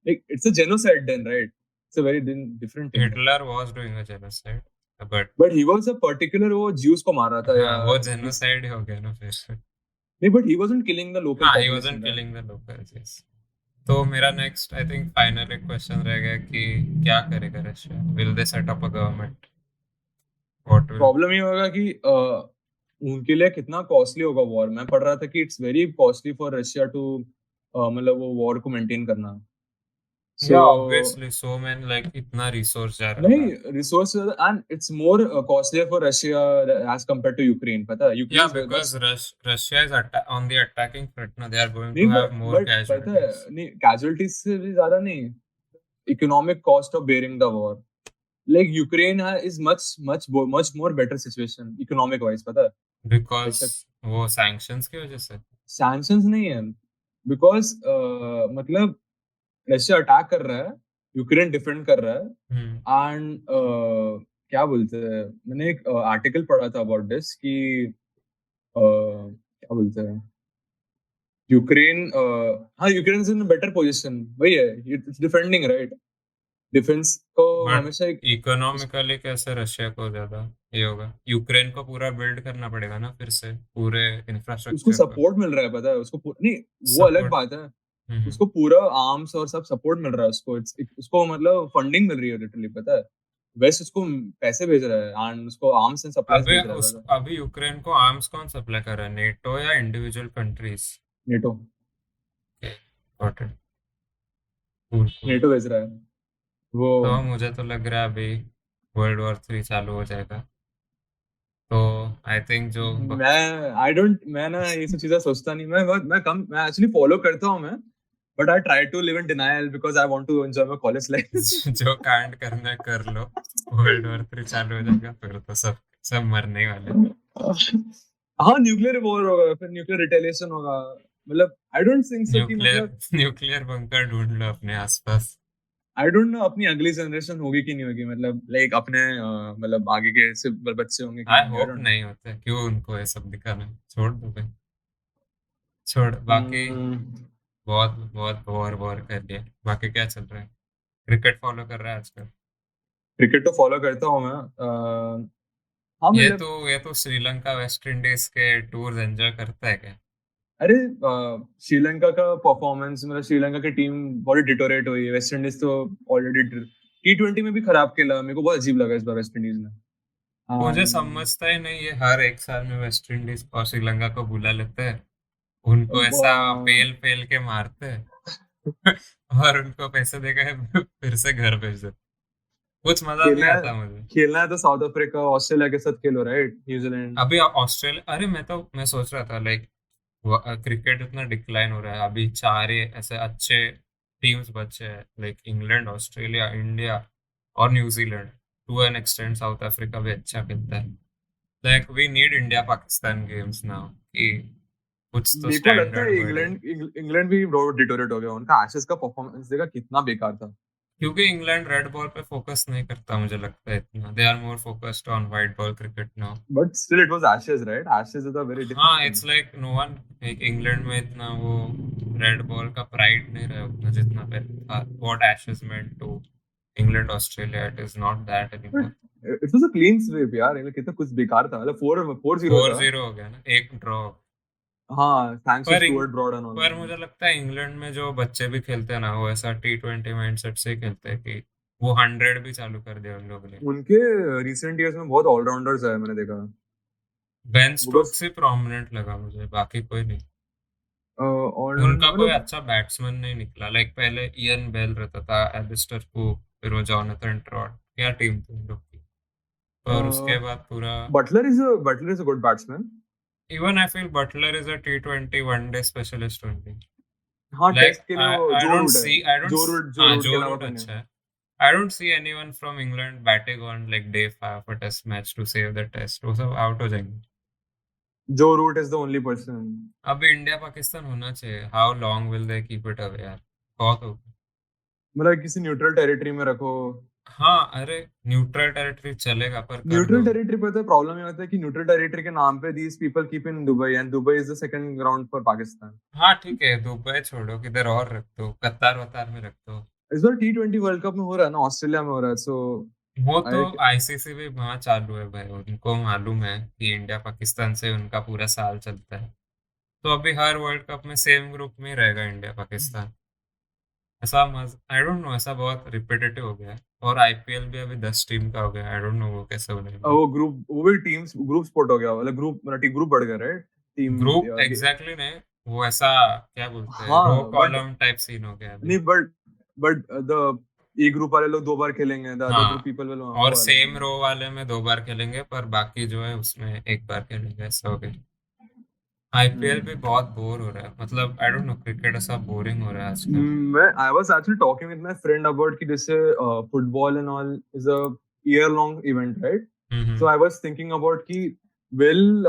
it's a genocide then, right, it's a very different thing then. Hitler was doing a genocide, but but he was a particular, वो ज्यूज को मार रहा था या हाँ, वो इस जेनोसाइड ही हो गया ना फिर। नहीं, but he wasn't killing the local हाँ, he wasn't population, right. Killing the locals, yes. तो मेरा नेक्स्ट आई थिंक फाइनल एक क्वेश्चन रह गया कि क्या करेगा Russia, will they set up a government, what will? Problem ये होगा कि उनके लिए कितना कॉस्टली होगा वॉर। मैं पढ़ रहा था कि it's very costly for Russia to मतलब वो वॉर को मेंटेन करना। So yeah obviously, so man like इतना रिसोर्स जा रहा होगा। नहीं, resources and it's more costlier for Russia as compared to Ukraine, पता है या यूक्रेन बिकॉज बस। Russia is on the attacking front ना, दे आर गोइंग नहीं टू हैव मोर बट पता है कैजुअलिटीज। नहीं, कैजुअलिटीज से भी ज्यादा नहीं, economic cost of bearing the war. Like Ukraine is much much much more better situation economic wise, पता है। बिकॉज रशिया वो सैंक्शंस की वजह से। सैंक्शंस नहीं है, बिकॉज मतलब रशिया अटैक कर रहा है, यूक्रेन डिफेंड कर रहा हम्म। है। एंड क्या बोलते हैं, मैंने एक आर्टिकल पढ़ा था अबाउट दिस कि क्या बोलते हैं, यूक्रेन हाँ Ukraine is in better position, वही है, इट्स डिफेंडिंग, राइट। डिफेंस को बट हमेशा एक इकोनॉमिकली कैसे रशिया को ज्यादा ये होगा? यूक्रेन को पूरा बिल्ड करना पड़ेगा ना फिर से, पूरे उसको इंफ्रास्ट्रक्चर को। सपोर्ट मिल रहा है, पता है उसको नहीं, वो अलग सपोर्ट। बात है। उसको पूरा आर्म्स और सब सपोर्ट मिल रहा है उसको, उसको मतलब फंडिंग मिल रही है लिटरली, पता है। वेस्ट उसको पैसे भेज रहा है एंड उसको आर्म्स एंड सप्लाईज अभी भेज रहा है, पता है। अभी यूक्रेन को आर्म्स कौन सप्लाई कर रहा है, नेटो या individual countries? NATO. Important. Cool cool. NATO भेज रहा है वो। तो मुझे तो लग रहा है अभी वर्ल्ड वॉर 3 चालू हो जाएगा, तो आई थिंक जो मैं ना ये सब चीजें सोचता नहीं, मैं एक्चुअली फॉलो करता हूँ मैं, but I try to live in denial because I want to enjoy my college life. जो कांड करना है कर लो। वर्ल्ड वॉर 3 चालू हो जाएगा फिर तो सब सब मरने वाले। हाँ, न्यूक्लियर वॉर होगा, फिर न्यूक्लियर रिटेलिएशन होगा। मतलब आई डोंट थिंक सो कि न्यूक्लियर मतलब न्यूक्लियर बंकर ढूंढ लो अपने आसपास। आई डोंट नो अपनी अगली जनरेशन होगी कि नहीं होगी, मतलब लाइक अपने मतलब आगे के से बच्चे होंगे कि नहीं आई होंगे, आई होप डोंट नहीं होते, क्यों उनको ये सब दिखाना है? छोड़ दो भाई, छोड़ बाकी। नो। बहुत बहुत वॉर वॉर कर लिया, बाकी क्या चल रहा है? क्रिकेट फॉलो कर रहा है आजकल? क्रिकेट तो फॉलो करता हूँ मैं। हाँ मतलब ये तो श्रीलंका वेस्ट इंडीज के टूर्स एंजॉय करता है क्या? अरे श्रीलंका का परफॉर्मेंस, मतलब श्रीलंका की टीम बहुत डिटोरेट हुई है, वेस्ट इंडीज तो ऑलरेडी T20 में भी खराब खेला, मेरे को बहुत अजीब लगा इस बार वेस्ट इंडीज ने। मुझे And, समझता ही नहीं, ये हर एक साल में वेस्ट इंडीज और श्रीलंका को बुला लेते हैं, उनको ऐसा uh, पेल पेल के मारते हैं और उनको पैसे देकर फिर से घर भेज देते। कुछ मजा नहीं खेलना है, आता मुझे। खेलना है तो साउथ अफ्रीका ऑस्ट्रेलिया के साथ खेलो, राइट, न्यूजीलैंड। अभी ऑस्ट्रेलिया, अरे मैं सोच रहा था लाइक क्रिकेट इतना डिक्लाइन हो रहा है, अभी चार ही ऐसे अच्छे टीम्स बचे हैं, लाइक इंग्लैंड, ऑस्ट्रेलिया, इंडिया और New Zealand. To an extend South Africa भी अच्छा खेलता है। Like we need India Pakistan games now कि कुछ तो मेरे को लगता स्टैंडर्ड है बढ़े। इंग्लैंड भी बहुत डिटोरेट हो गया, उनका एशेज का परफॉर्मेंस देखा कितना बेकार था। क्योंकि इंग्लैंड रेड बॉल पे फोकस नहीं करता, मुझे लगता है इतना, they are more focused on white ball cricket now. But still it was Ashes, right, Ashes is a very different हाँ, thing. It's like no one, एक इंग्लैंड में इतना वो रेड बॉल का प्राइड नहीं रहा उतना जितना पहले था। What Ashes meant to England Australia, it is not that but anymore. It was a clean sweep यार, मतलब कितना कुछ बेकार था, मतलब 4-0 फोर था। जीरो हो गया ना, एक ड्रॉ। हाँ, थैंक्स टू पर स्टुअर्ट ब्रॉड एंड ऑल। पर मुझे लगता है इंग्लैंड में जो बच्चे भी खेलते हैं ना, वो ऐसा T20 माइंडसेट से ही खेलते हैं कि वो 100 भी चालू कर दिया उन लोगों ने। उनके रिसेंट ईयर्स में बहुत ऑलराउंडर्स है, मैंने देखा। बेन वो बस स्टोक्स ही प्रोमिनेंट लगा मुझे, बाकी कोई नहीं। ऑलराउंडर उनका कोई मतलब अच्छा बैट्समैन नहीं निकला, लाइक पहले इयन बेल रहता था, एलिस्टर कुक, फिर वो जॉनथन ट्रॉट, क्या टीम थी उन लोग की। और उसके बाद पूरा, Butler is a good batsman. Even I feel Butler is a T20 one day specialist only. हाँ, लाइक टेस्ट के लिए वो आई जो डोंट रूट है। सी आई डोंट जो हाँ, रूट के जो अलावा रूट कोई नहीं। अच्छा है। I don't see anyone from England batting on like day 5 of a test match to save the test, वो सब आउट हो जाएंगे। Joe Root is the only person. अभी इंडिया पाकिस्तान होना चाहिए, how long will they keep it away यार, बहुत हो। मतलब किसी न्यूट्रल टेरिटरी में रखो। हाँ, अरे न्यूट्रल टेरिटरी चलेगा पर कर न्यूट्रल दो। टेरिटरी पर तो प्रॉब्लम ये होता है कि न्यूट्रल टेरिटरी के नाम पे these people keep in Dubai and Dubai is the second ground for Pakistan. हाँ ठीक है, दुबई छोड़ो, किधर और रख दो, कतार वतार में रख दो। इस बार T20 वर्ल्ड कप में हो रहा है ना, ऑस्ट्रेलिया में हो रहा है, सो वो तो आई आईसीसी भी वहाँ चालू है भाई, उनको मालूम है कि इंडिया पाकिस्तान से उनका पूरा साल चलता है। तो अभी हर वर्ल्ड कप में सेम ग्रुप में ही रहेगा इंडिया पाकिस्तान। ऐसा आई डोंट नो, ऐसा बहुत रिपीटेटिव हो गया है। और आईपीएल भी अभी 10 टीम का हो गया, आई डोंट नो वो कैसे बनेगा। वो ग्रुप, वो भी टीम्स ग्रुप स्पोर्ट हो गया, मतलब ग्रुप, मतलब ग्रुप बढ़ गया, राइट, टीम। ग्रुप एग्जैक्टली नहीं, वो ऐसा क्या बोलते हैं, रो हाँ बट कॉलम टाइप सीन हो गया अभी। नहीं, बट द ए ग्रुप वाले लोग 2 बार खेलेंगे, द अदर ग्रुप हाँ, पीपल विल, और वो वाला सेम सीन। रो वाले में 2 बार खेलेंगे, पर बाकी जो है उसमें एक बार खेलेंगे, ऐसा हो गया। आईपीएल भी बहुत बोर हो रहा है, मतलब आई डोंट नो, क्रिकेट ऐसा बोरिंग हो रहा है आजकल। मैं I was actually talking with my friend about कि जैसे football and all is a year long event, right. So hmm. I was thinking about कि will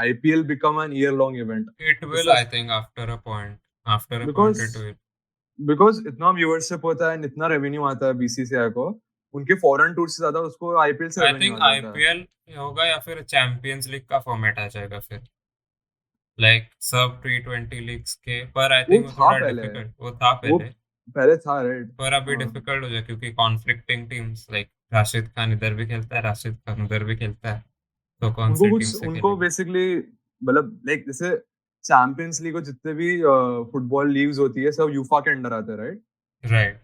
IPL become an year long event? It It's will, a, I think after a point because it will. इतना व्यूअरशिप होता है, इतना रेवेन्यू आता है बीसीसीआई को, उनके फॉरेन टूर से ज्यादा उसको आईपीएल से आई रेवेन्यू थिंक आ जाता है। आईपीएल होगा या फिर चैंपियंस लीग का फॉर्मेट आ जाएगा फिर, लाइक सब T20 लीग्स के, पर आई वो थिंक वो था थोड़ा पहले, डिफिकल्ट, वो था वो पहले। पहले था, राइट। पर अभी डिफिकल्ट हो जाए क्योंकि conflicting teams, like Rashid Khan इधर भी खेलता है, राशिद खान उधर भी खेलता है, तो कौन सी टीम से उनको खेलेंगे? बेसिकली मतलब लाइक जैसे चैंपियंस लीग और जितने भी फुटबॉल लीग्स होती है सब यूफा के अंडर आते हैं, राइट? राइट।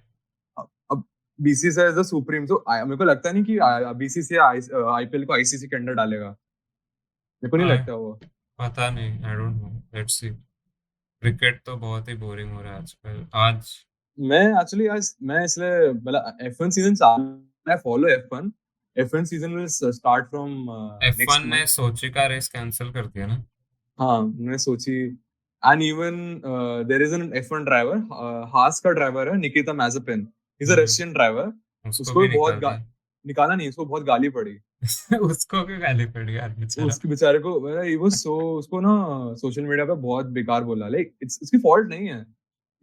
अब बीसीसीआई इज द सुप्रीम, तो मेरे को लगता नहीं कि बीसीसीआई आईपीएल को आईसीसी के अंडर डालेगा। मेरे को नहीं हाँ, लगता वो। पता नहीं, आई don't no, let's see. Cricket तो बहुत ही बोरिंग हो रहा है आजकल। आज मैं एक्चुअली आज मैं इसलिए मतलब F1 सीजन चालू, मैं follow F1। F1 season will start from F1 next ने मंथ। सोची का रेस कैंसिल कर दिया ना। हाँ, मैंने Sochi. And even there is an F1 driver, Haas का ड्राइवर है Nikita Mazepin, is a Russian hmm. Driver. उसको उसको भी भी बहुत निकाल दिया। निकाला नहीं, उसको बहुत गाली पड़ी। उसको क्यों गाली पड़ी यार, बेचारा। उसके बेचारे को वो सो उसको ना सोशल मीडिया पे बहुत बेकार बोला, लाइक इट्स उसकी फॉल्ट नहीं है।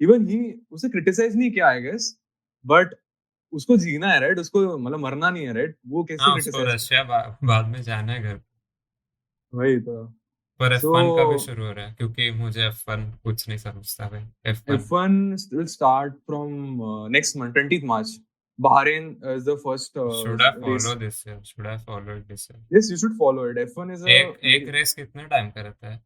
इवन ही उसे क्रिटिसाइज नहीं किया आई गेस, बट उसको जीना है, राइट? उसको मतलब मरना नहीं है, राइट? वो कैसे हाँ, उसको क्रिटिसाइज कर। रशिया बाद में जाना है घर। वही तो। पर सो F1 का भी शुरू हो रहा है, क्योंकि मुझे F1 कुछ नहीं समझता भाई। F1 F1 will start from next month, 20th March. Bahrain is the first should I race. Follow this year, should I follow this year. Yes, you should follow it. F1 is a एक एक very, रेस कितने टाइम का रहता है?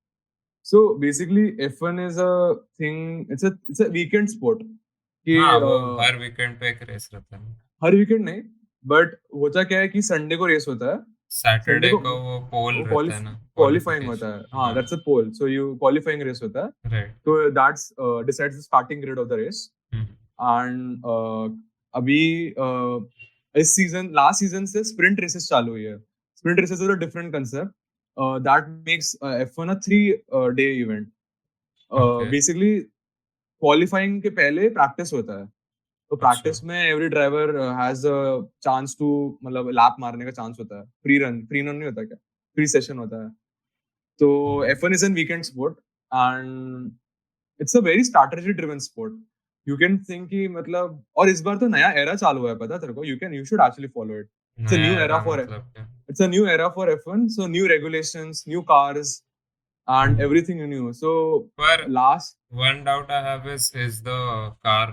so basically F1 is a thing. It's a weekend sport. कि हाँ, वो हर वीकेंड पे एक रेस रहता है। हर वीकेंड नहीं, बट होता क्या है कि संडे को रेस होता है। संडे सैटरडे को को वो पोल वो रहता है ना, क्वालिफाइंग होता है। क्वालिफिकेशन। हाँ, हाँ। That's a pole, so you qualifying race होता है। राइट। तो that's decides the starting grid of the race. And अभी इस सीजन लास्ट सीजन से स्प्रिंट रेसेस चालू हुई है। Sprint races is a different concept that makes F1 a 3 day event. Okay. Basically qualifying के पहले प्रैक्टिस होता है। तो अच्छा। प्रैक्टिस में every driver has a chance to, मतलब लैप मारने का चांस होता है। फ्री रन नहीं होता क्या, फ्री सेशन होता है। तो F1 is an weekend sport and it's a very strategy driven sport. You can think कि मतलब, और इस बार तो नया एरा चालू हुआ है, पता है तेरे को? You should actually follow it. It's a नया न्यू एरा एरा फॉर मतलब क्या? It's a new era for F1, so new regulations, new cars and everything new. So पर last one doubt I have is the car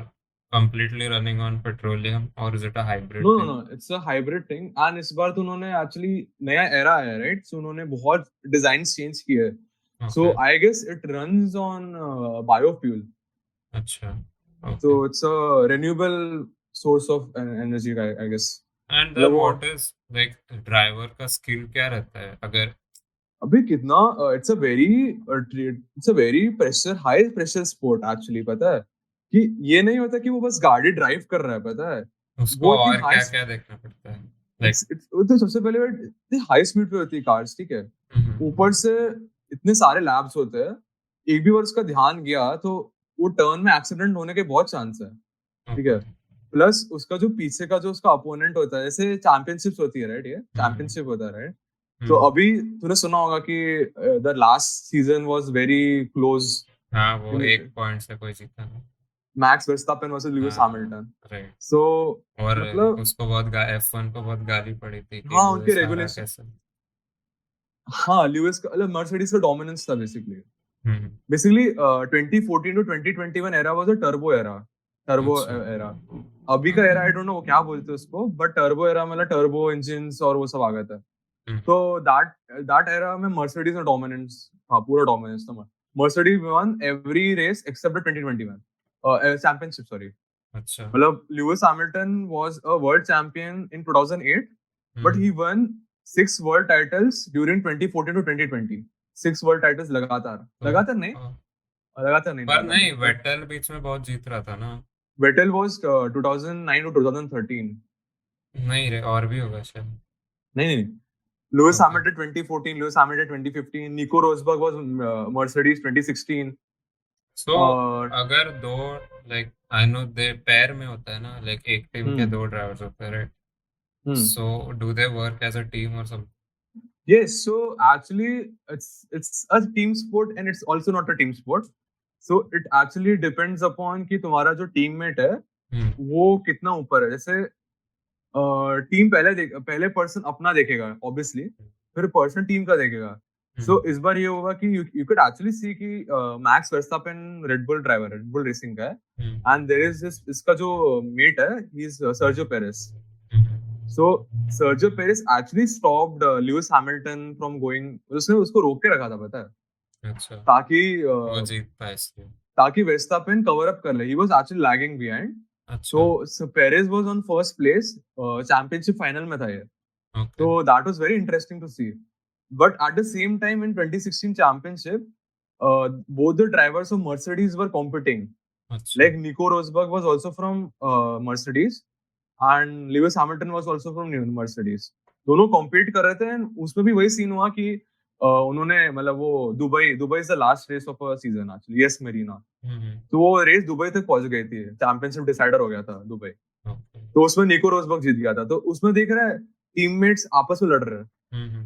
completely running on petroleum, or is it a no hybrid no thing? No it's a hybrid thing. And इस बार तो उन्होंने एक्चुअली नया एरा है, राइट? सो उन्होंने बहुत डिजाइन चेंज किए हैं। So Okay. I guess it runs on biofuel. अच्छा। So Okay. It's a renewable source of energy, I guess. And मतलब then वो what is like ड्राइवर का स्किल क्या रहता है अगर? अभी कितना, it's a very pressure, high pressure sport actually, पता है? कि ये नहीं होता कि वो बस गाड़ी ड्राइव कर रहा है, पता है? उसको वो इतनी और हाई, क्या क्या देखना पड़ता है? इट्स Like इट्स तो सबसे पहले वो इतनी हाई स्पीड पे होती है कार्स, ठीक है? ऊपर से इतने सारे लैब्स होते हैं। एक भी बार उसका ध्यान गया तो वो टर्न में एक्सीडेंट होने के बहुत चांस है, ठीक okay. है? प्लस उसका जो पीछे का जो उसका अपोनेंट होता है, जैसे चैंपियनशिप्स होती है, राइट? ये हम्म। चैंपियनशिप होता है, राइट? तो हम्म। अभी तूने सुना होगा कि the last season was very close हाँ, वो इन एक पॉइंट से कोई जीता नहीं। मैक्स वर्स्टापन वर्सेस लुइस हाँ। हैमिल्टन। राइट। सो और मतलब उसको बहुत F1 को बहुत गाली पड़ी थी कि हाँ, वो उनके सारा रेगुलेशन, कैसे। हाँ लुइस का मतलब मर्सिडीज का डोमिनेंस था basically. Hmm. Basically, 2014 to 2021 era was a turbo era. Turbo अच्छा। era. अभी का era, आई डोंट नो वो क्या बोलते हैं उसको, बट टर्बो एरा मतलब टर्बो इंजन्स और वो सब आ गया था। हम्म। तो दैट दैट एरा में मर्सिडीज का डोमिनेंस था, पूरा डोमिनेंस था। Mercedes won every race except 2021 championship, sorry. अच्छा। मतलब Lewis Hamilton was a world champion in 2008, but he hmm. Won 6 world titles during 2014 to 2020। 6 world titles लगातार, तो लगातार नहीं, लगातार नहीं, पर लगातार नहीं, नहीं, बट वेटल बीच में बहुत जीत रहा था ना। Vettel was 2009 to 2013। नहीं रे, और भी होगा शायद। नहीं नहीं, Lewis okay. Hamilton 2014, Lewis Hamilton 2015, Nico Rosberg was Mercedes 2016। सो और अगर दो, लाइक आई नो दे पैर में होता है ना, लाइक एक टीम के हम्म दो ड्राइवर्स होते हैं, right? Hmm so do they work as a team और सब? Yes, so actually, it's a team sport and it's also not a team sport. So it actually depends upon कि तुम्हारा जो टीममेट है हम्म। वो कितना ऊपर है। जैसे टीम पहले पर्सन अपना देखेगा ऑब्वियसली, फिर पर्सन टीम का देखेगा। सो इस बार ये होगा कि यू कुड एक्चुअली सी कि max Verstappen red bull racing का है, एंड देयर इज दिस, इसका जो मेट है, he is Sergio Perez. So Sergio Perez actually stopped Lewis Hamilton from going. उसने उसको रोक के रखा था, पता है? अच्छा, ताकि वो जीतता है इसलिए। ताकि वेस्टापेन कवर अप कर ले. He was actually lagging behind. अच्छा, So Perez was on first place. Championship final में था ये. Okay, So that was very interesting to see. But at the same time, in 2016 championship, both the drivers of Mercedes were competing. अच्छा, Like Nico Rosberg was also from Mercedes, and Lewis Hamilton was also from Mercedes. दोनों compete कर रहे थे, and उसमें भी वही सीन हुआ कि उन्होंने मतलब वो Dubai is the last race of a season actually. Yes Marina. Hmm, तो वो रेस दुबई तक पहुंच गई थी. चैंपियनशिप डिसाइडर हो गया था दुबई. ओके, तो उसमें निको रोजबर्ग जीत गया था. तो उसमें देख रहा है टीममेट्स आपस में लड़ रहे हैं. हम्म,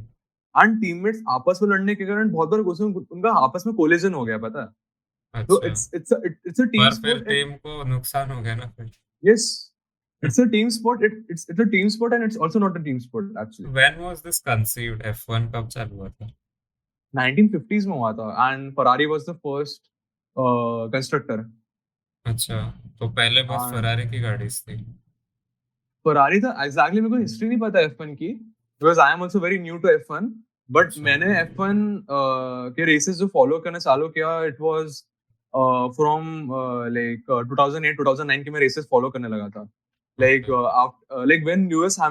एंड टीममेट्स आपस में लड़ने के कारण बहुत बार उसमें उनका आपस में कोलिजन हो गया, पता है. तो अच्छा, इट्स अ टीम पर फिर स्पोर्ट. टीम को नुकसान हो गया ना फिर। Yes, it's a team sport. It's a team sport and it's also not a team sport actually. When was this conceived? F1 कब चालू हुआ था? 1950s में हुआ था, and Ferrari was the first constructor. अच्छा, तो पहले बस फरारी की गाड़ी थी। फरारी था एग्जैक्टली. मेरे को हिस्ट्री नहीं पता F1 की, because I am also very new to F1. But अच्छा, मैंने F1 के रेसेस जो फॉलो करना चालू किया, इट वाज फ्रॉम लाइक 2008 2009 के मैं रेसेस फॉलो करने लगा था. Like okay, like when Lewis okay,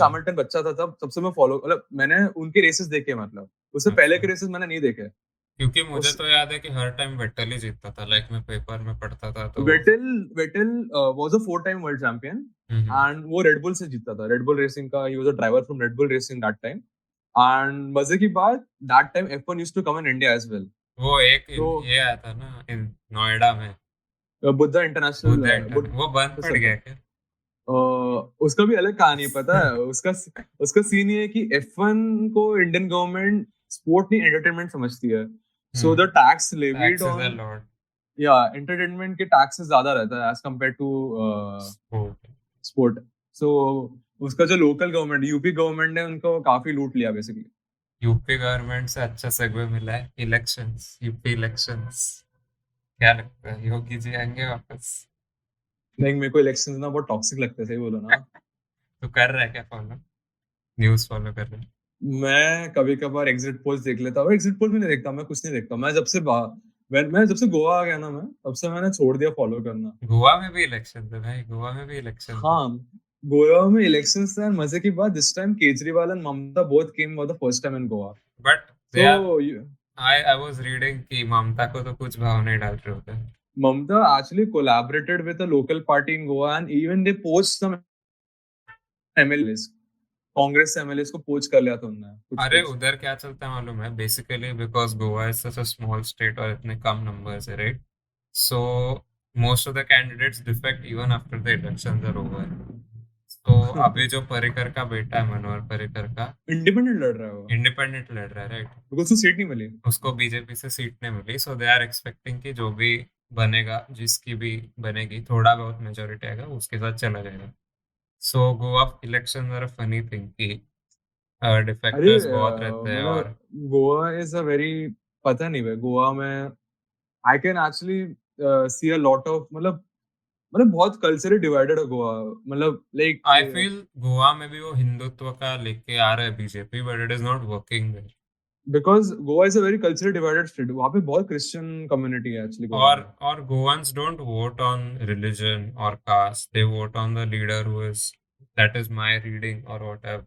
Hamilton बच्चा था, तब सबसे मैं फॉलो मतलब मैंने उनके रेसेस देखे. मतलब उससे पहले अच्छा, के रेसेस मैंने नहीं देखे. क्योंकि मुझे उस तो याद है कि हर टाइम वेटल ही जीतता था, लाइक मैं पेपर में पढ़ता था तो। Vettel Vettel was a 4 time world champion. Hmm, and वो रेडबुल से जीता था. रेडबुल रेसिंग का, he was a driver from Red Bull racing that time. And मजे की बात, that time F1 used to come in India as well. वो एक तो ये आया था ना इन नोएडा में, बुद्धा बुद्ध इंटरनेशनल इंटरनेट, वो बंद पड़ गया सर्किट. क्या? उसका भी अलग कहानी है, पता है. उसका उसका सीन ये है कि F1 को इंडियन गवर्नमेंट स्पोर्ट नहीं एंटरटेनमेंट समझती है. So the tax levied taxes a on, lot. या एंटरटेनमेंट के टैक्सेस ज्यादा रहता है as compare to sport. Sport. So उसका जो लोकल गवर्नमेंट, यूपी गवर्नमेंट ने उनको काफी लूट लिया बेसिकली. यूपी गवर्नमेंट से अच्छा सेगवे मिला है, इलेक्शंस, यूपी इलेक्शंस। क्या लगता है योगी जी आएंगे वापस? लाइक मेरे को इलेक्शन ना बहुत टॉक्सिक लगते हैं, सही बोलो ना. तो कर रहा है क्या फॉलो? न्यूज़ फॉलो कर रहा है? मैं कभी कभार एग्जिट पोल्स देख लेता हूँ. एग्जिट पोल भी नहीं देखता, मैं कुछ नहीं देखता. मैं जब से गोवा आ गया ना, मैं तब से मैंने छोड़ दिया फॉलो करना. गोवा में भी इलेक्शन थे भाई, गोवा में भी इलेक्शन थे। हाँ, गोवा में इलेक्शंस थे. मजे की बात, this time Kejriwal and Mamata both came for the first time in Goa. But they so are, I was reading कि ममता को तो कुछ भाव नहीं डाल रहे होते। Mamta actually collaborated with a local party in Goa, and even they poached some MLAs. Congress से MLAs को पोच कर लिया था उन्होंने कुछ अरे कुछ. उधर क्या चलता है मालूम है? Basically because Goa is such a small state और इतने कम नंबर्स है, right? So most of the candidates defect even after the elections are over. तो अभी जो पर्रिकर का बेटा है, मनोहर पर्रिकर का, इंडिपेंडेंट लड़ रहा है वो, इंडिपेंडेंट लड़ रहा है, राइट? बिकॉज उसको सीट नहीं मिली. उसको बीजेपी से सीट नहीं मिली, सो दे आर एक्सपेक्टिंग कि जो भी बनेगा, जिसकी भी बनेगी, थोड़ा बहुत मेजोरिटी आएगा उसके साथ चला जाएगा। So Goa election are a funny thing कि अरे डिफेक्टर्स बहुत रहते हैं और। मतलब गोवा इज अ वेरी, पता नहीं भाई, गोवा में I can actually see a lot of मतलब बहुत कल्चरली डिवाइडेड है गोवा. मतलब लाइक आई फील गोवा में भी वो हिंदुत्व का लेके आ रहा है BJP, but it is not working there. Because Goa is a very culturally divided state. वहाँ पे बहुत क्रिश्चियन कम्युनिटी है एक्चुअली गोवा में. और Goans don't vote on religion और caste, they vote on the leader who is, that is my reading और व्हाट आई हैव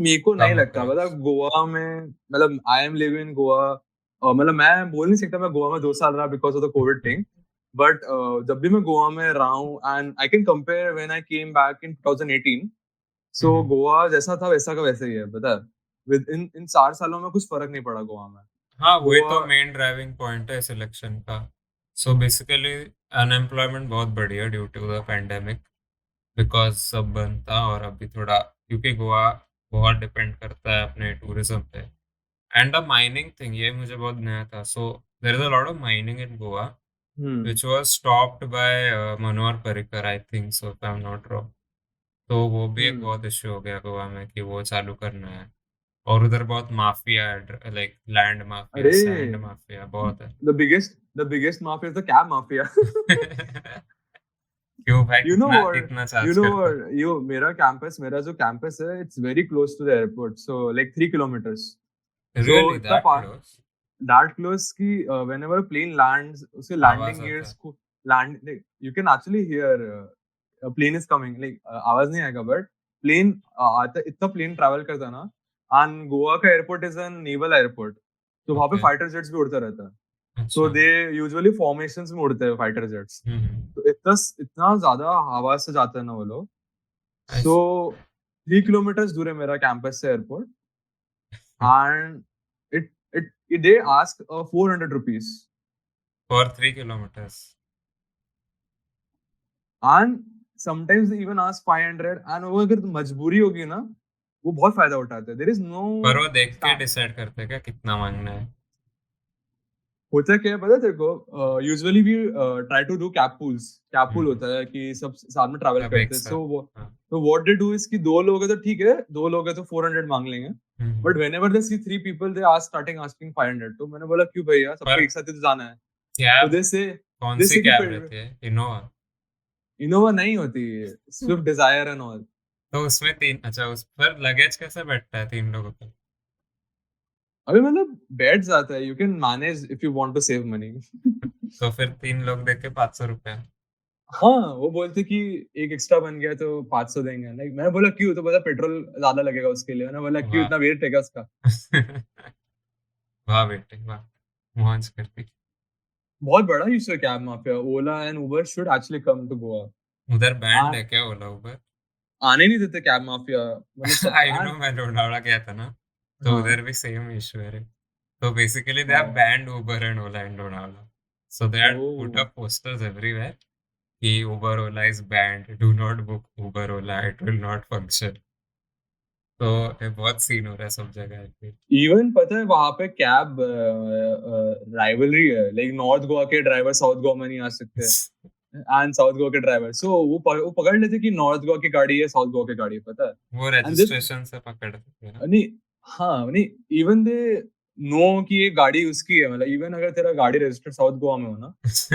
मेरे को नहीं कम लगता. अक्रॉस। मतलब गोवा में, मतलब I am living in Goa. मतलब मैं बोल नहीं सकता मैं गोवा में 2 साल रहा because of the Covid thing. But जब भी मैं गोवा में रहा हूँ, and I can compare when I came back in 2018. सो गोवा जैसा था वैसा का वैसा ही है, पता है. विद इन इन 4 सालों में कुछ फर्क नहीं पड़ा गोवा में. हाँ, वही गोवा. तो मेन ड्राइविंग पॉइंट है सिलेक्शन का। सो बेसिकली अनएम्प्लॉयमेंट बहुत बढ़ी है due to the pandemic, because सब बंद था और अभी थोड़ा, क्योंकि गोवा बहुत डिपेंड करता है अपने टूरिज्म पे। एंड द माइनिंग थिंग, ये मुझे बहुत नया था। So there is a lot of mining in Goa hmm which was stopped by Manohar Parrikar, I think so, if I'm not wrong। तो वो भी एक हम्म बहुत इश्यू हो गया गोवा में कि वो चालू करना है। और उधर बहुत माफिया है, लाइक लैंड माफिया, अरे सैंड माफिया बहुत है। The biggest mafia is the cab mafia. क्यों भाई, You know कितना what? कितना You चार्ज know करते हैं? what? मेरा जो campus है, it's very close to the airport. So like 3 kilometers. So really इतना that pass. Close? that close कि whenever a plane lands, उसके landing gears को land, you can actually hear a plane is coming. Like आवाज नहीं आएगा, but plane आता, इतना plane travel करता है ना. And गोवा का airport is a naval airport, तो वहाँ पे fighter jets भी उड़ता रहता है. So they usually formations में उड़ते हैं fighter jets. तो इतना ज़्यादा आवाज से जाते हैं ना वो लोग. So 3 kilometers दूर है मेरा campus से airport, and they ask 400 rupees for 3 kilometers, and sometimes they even ask 500. and वो अगर मजबूरी होगी ना, वो बहुत फायदा उठाते हैं. There is no, पर वो देख के डिसाइड करते हैं क्या कितना मांगना है. होता क्या है पता है तेरे को? Usually we try to do cab pools. Cab pool होता है कि सब साथ में ट्रैवल करते हैं. So what they do is कि 2 लोग हैं तो ठीक है, 2 लोग हैं तो 400 मांग लेंगे. But whenever they see 3 people, they are starting asking 500. तो मैंने बोला क्यों भैया, सबको एक साथ ही तो जाना है. तो they say, कौन सी कैब रहती है? इनोवा नहीं होती, स्विफ्ट डिजायर एंड ऑल. तो उसमें 3, अच्छा उस पर लगेज कैसे बैठता है 3 लोगों का? अभी मतलब बैठ जाता है. You can manage if you want to save money. तो फिर 3 लोग देख के 500 रुपए. हाँ, वो बोलते कि एक एक्स्ट्रा बन गया तो 500 देंगे. लाइक मैंने बोला क्यों? तो बोला पेट्रोल ज्यादा लगेगा उसके लिए. मैंने बोला क्यों, इतना वेट है क्या उसका? वाह बेटे वाह, मौज करती. बहुत बड़ा इशू है cab mafia. Ola and Uber should actually come to Goa. उधर बैंड है क्या ओला उबर? आने नहीं देते कैब माफिया. मतलब आई नो, मैं लोनावला गया था ना, तो उधर भी सेम इशू है. तो basically they have banned Uber and Ola in Lonavala. So they had put up posters everywhere कि Uber Ola is banned, do not book Uber Ola, it will not function. तो ये बहुत सीन हो रहा है सब जगह पे. इवन पता है वहाँ पे कैब राइवलरी है. लाइक नॉर्थ गोवा के ड्राइवर साउथ गोवा में नहीं आ सकते, एंड साउथ गोवा के ड्राइवर सो वो पकड़ लेते कि नॉर्थ गोवा की गाड़ी है, साउथ गोवा की गाड़ी है. पता है वो रजिस्ट्रेशन से पकड़ते हैं. नहीं, हाँ नहीं, इवन दे नो कि ये गाड़ी उसकी है. मतलब इवन अगर तेरा गाड़ी रजिस्टर्ड साउथ गोवा में हो ना,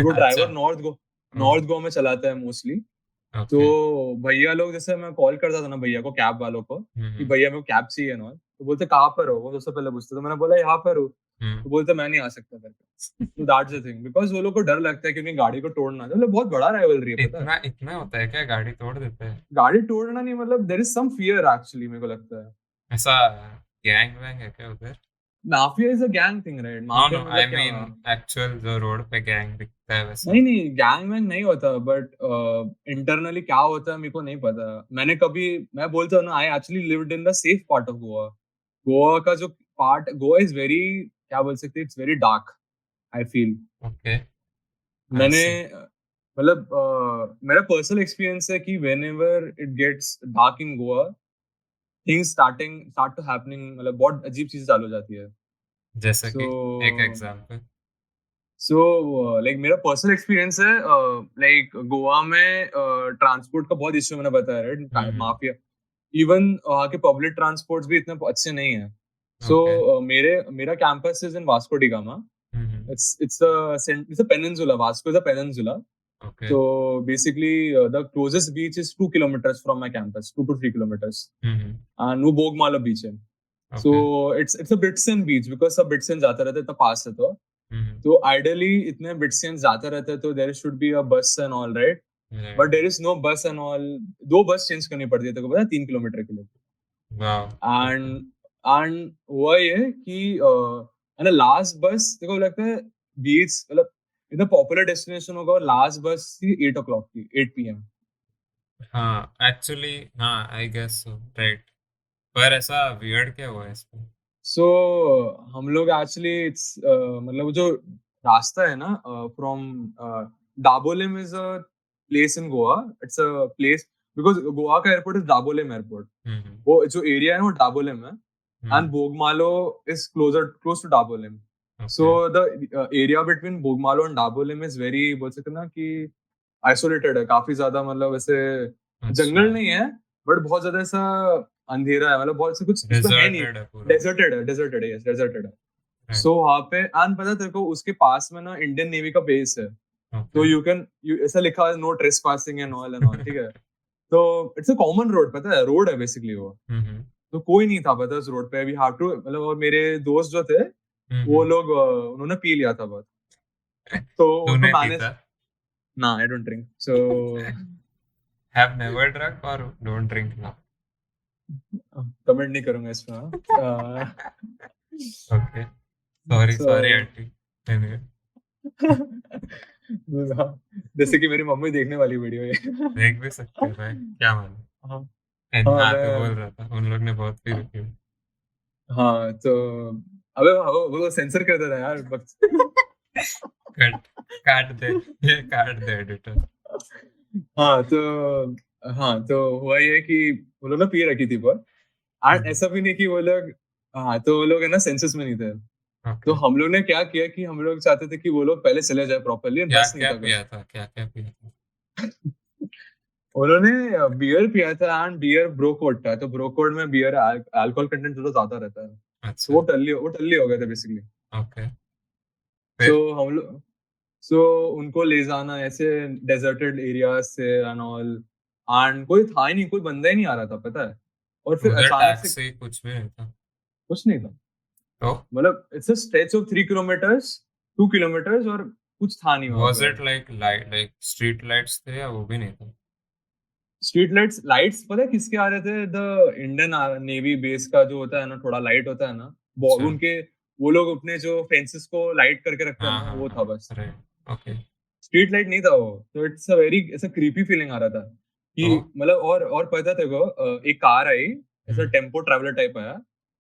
वो ड्राइवर नॉर्थ गोवा में चलाता है मोस्टली. तो भैया लोग, जैसे मैं कॉल करता था ना भैया को, कैब वालों को, कि भैया मेरे को कैब चाहिए ना, तो बोलते कहाँ पर हो? वो सबसे पहले पूछते. तो मैंने बोला यहाँ पर हूँ. तो बोलते मैं नहीं आ सकता करके. तो दैट्स द थिंग, बिकॉज वो लोग को डर लगता है क्योंकि गाड़ी को तोड़ना. मतलब बहुत बड़ा राइवलरी है. पता है इतना होता है क्या? गाड़ी तोड़ देते हैं? गाड़ी तोड़ना नहीं, मतलब there is some fear actually, मेरे को लगता है. ऐसा गैंग वैंग है क्या उधर? Mafia is a gang thing, right? Mafia मतलब आई मीन एक्चुअल जो रोड पे गैंग दिखता है वैसा. नहीं गैंग वैंग नहीं होता, बट इंटरनली क्या होता है मेरे को नहीं पता. मैं बोलता हूँ ना, I actually lived in the safe part of Goa. Goa का जो पार्ट, गोवा इज वेरी, क्या बोल सकते हैं, it's very dark, I feel. Okay. मैंने मतलब मेरा पर्सनल एक्सपीरियंस है कि whenever it gets dark in Goa, things start to happening. मतलब बहुत अजीब चीजें चालू हो जाती है. जैसे कि एक एग्जांपल. सो लाइक मेरा पर्सनल एक्सपीरियंस है, लाइक गोवा में ट्रांसपोर्ट का बहुत इश्यू मैंने बताया, राइट? माफिया. इवन वहाँ के पब्लिक ट्रांसपोर्ट्स भी इतने अच्छे नहीं है. सो मेरा campus is in Vasco D gamma. It's a peninsula. Vasco is a peninsula. Okay. So basically, the closest beach is 2 kilometers from my campus, 2 to 3 kilometers. And वो बोगमाला beach है. So it's a Bitsen beach because सब Bitsen जाते रहते हैं, इतना पास है. तो ideally इतने Bitsen जाते रहते हैं तो there should be a bus and all, right? But there is no bus and all. 2 बस चेंज करनी पड़ती है, तो पता है 3 किलोमीटर के लिए. Wow. And हुआ ये कि and the last bus, देखो लगता है बीच, मतलब इतना पॉपुलर डेस्टिनेशन होगा, और लास्ट बस थी 8 o'clock की, 8 PM. हाँ एक्चुअली, हाँ आई गेस सो, राइट. पर ऐसा वियर्ड क्या हुआ इसमें? सो हम लोग एक्चुअली मतलब जो रास्ता है ना, from Dabolim is a place in Goa. It's a place because Goa का एयरपोर्ट इज डाबोलिम एयरपोर्ट. वो जो एरिया है वो डाबोलिम है. And Bogmalo is close to Dabolim. Okay. So the area between Bogmalo and Dabolim is very, बोल सकते हैं ना कि isolated है काफी ज्यादा. मतलब ऐसे जंगल नहीं है, but बहुत ज्यादा ऐसा अंधेरा है. मतलब बहुत से कुछ है नहीं, deserted है. So वहाँ पे, and पता तेरे को उसके पास में ना इंडियन नेवी का बेस है. तो ऐसा लिखा है no trespassing and all ठीक है. तो it's a common road, पता है, रोड है बेसिकली वो. तो कोई नहीं था पता उस रोड पे. वी हैव टू, मतलब और मेरे दोस्त जो थे वो लोग उन्होंने पी लिया था बहुत, तो उनको तूने मैनेज। पीता? ना, I don't drink, so have never drunk और डोंट ड्रिंक नाउ? कमेंट नहीं करूंगा इसमें। Okay, sorry so sorry aunty. Anyway, जैसे कि मेरी मम्मी देखने वाली वीडियो है। देख भी सकते हैं भाई, क्या मालूम। हाँ। हाँ हाँ, तो बोल मैं रहा था उन लोग ने बहुत पी रखी है। हाँ तो अबे वो सेंसर कर देता यार बस। कट, काट दे, ये काट दे एडिटर। हाँ तो हुआ ये कि वो लोग ना पी रखी थी बहुत, और ऐसा भी नहीं कि वो लोग, हाँ तो वो लोग है ना सेंसस में नहीं थे। तो ओके, हम लोग ने क्या किया कि हम लोग चाहते थे कि वो लोग पहले चले जाए प्रॉपरली, क्या बस नहीं क्या था कुछ। पिया था, क्या क्या पिया था? उन्होंने बियर पिया था, एंड बियर ब्रो कोड था, तो ब्रो कोड में बियर अल्कोहल कंटेंट थोड़ा ज्यादा रहता है, तो अच्छा, वो टल्ली हो गए थे बेसिकली। ओके, सो फिर? हम लोग सो उनको ले जाना ऐसे डेजर्टेड एरियाज से एंड ऑल, एंड कोई था ही नहीं, कोई बंदा ही नहीं आ रहा था पता है। और फिर उधर अचानक से टैक्सी कुछ भी नहीं था? कुछ नहीं था, तो मतलब it's a stretch of 3 kilometres, 2 kilometres, और कुछ था नहीं वहां वाज पे। It like light, like street lights थे या वो भी नहीं था? स्ट्रीट लाइट्स लाइट्स पता है किसके आ रहे थे? द इंडियन नेवी बेस का जो होता है ना, थोड़ा लाइट होता है ना, अच्छा, उनके, वो लोग अपने जो फेंसेस को लाइट करके रखते हैं हाँ ना, हाँ वो था हाँ, बस। Right, okay. स्ट्रीट लाइट नहीं था वो, तो इट्स अ वेरी, ऐसा क्रीपी फीलिंग आ रहा था कि, तो मतलब, और पता थे को, एक कार आई, ऐसा हम्म टेम्पो ट्रैवलर टाइप आया,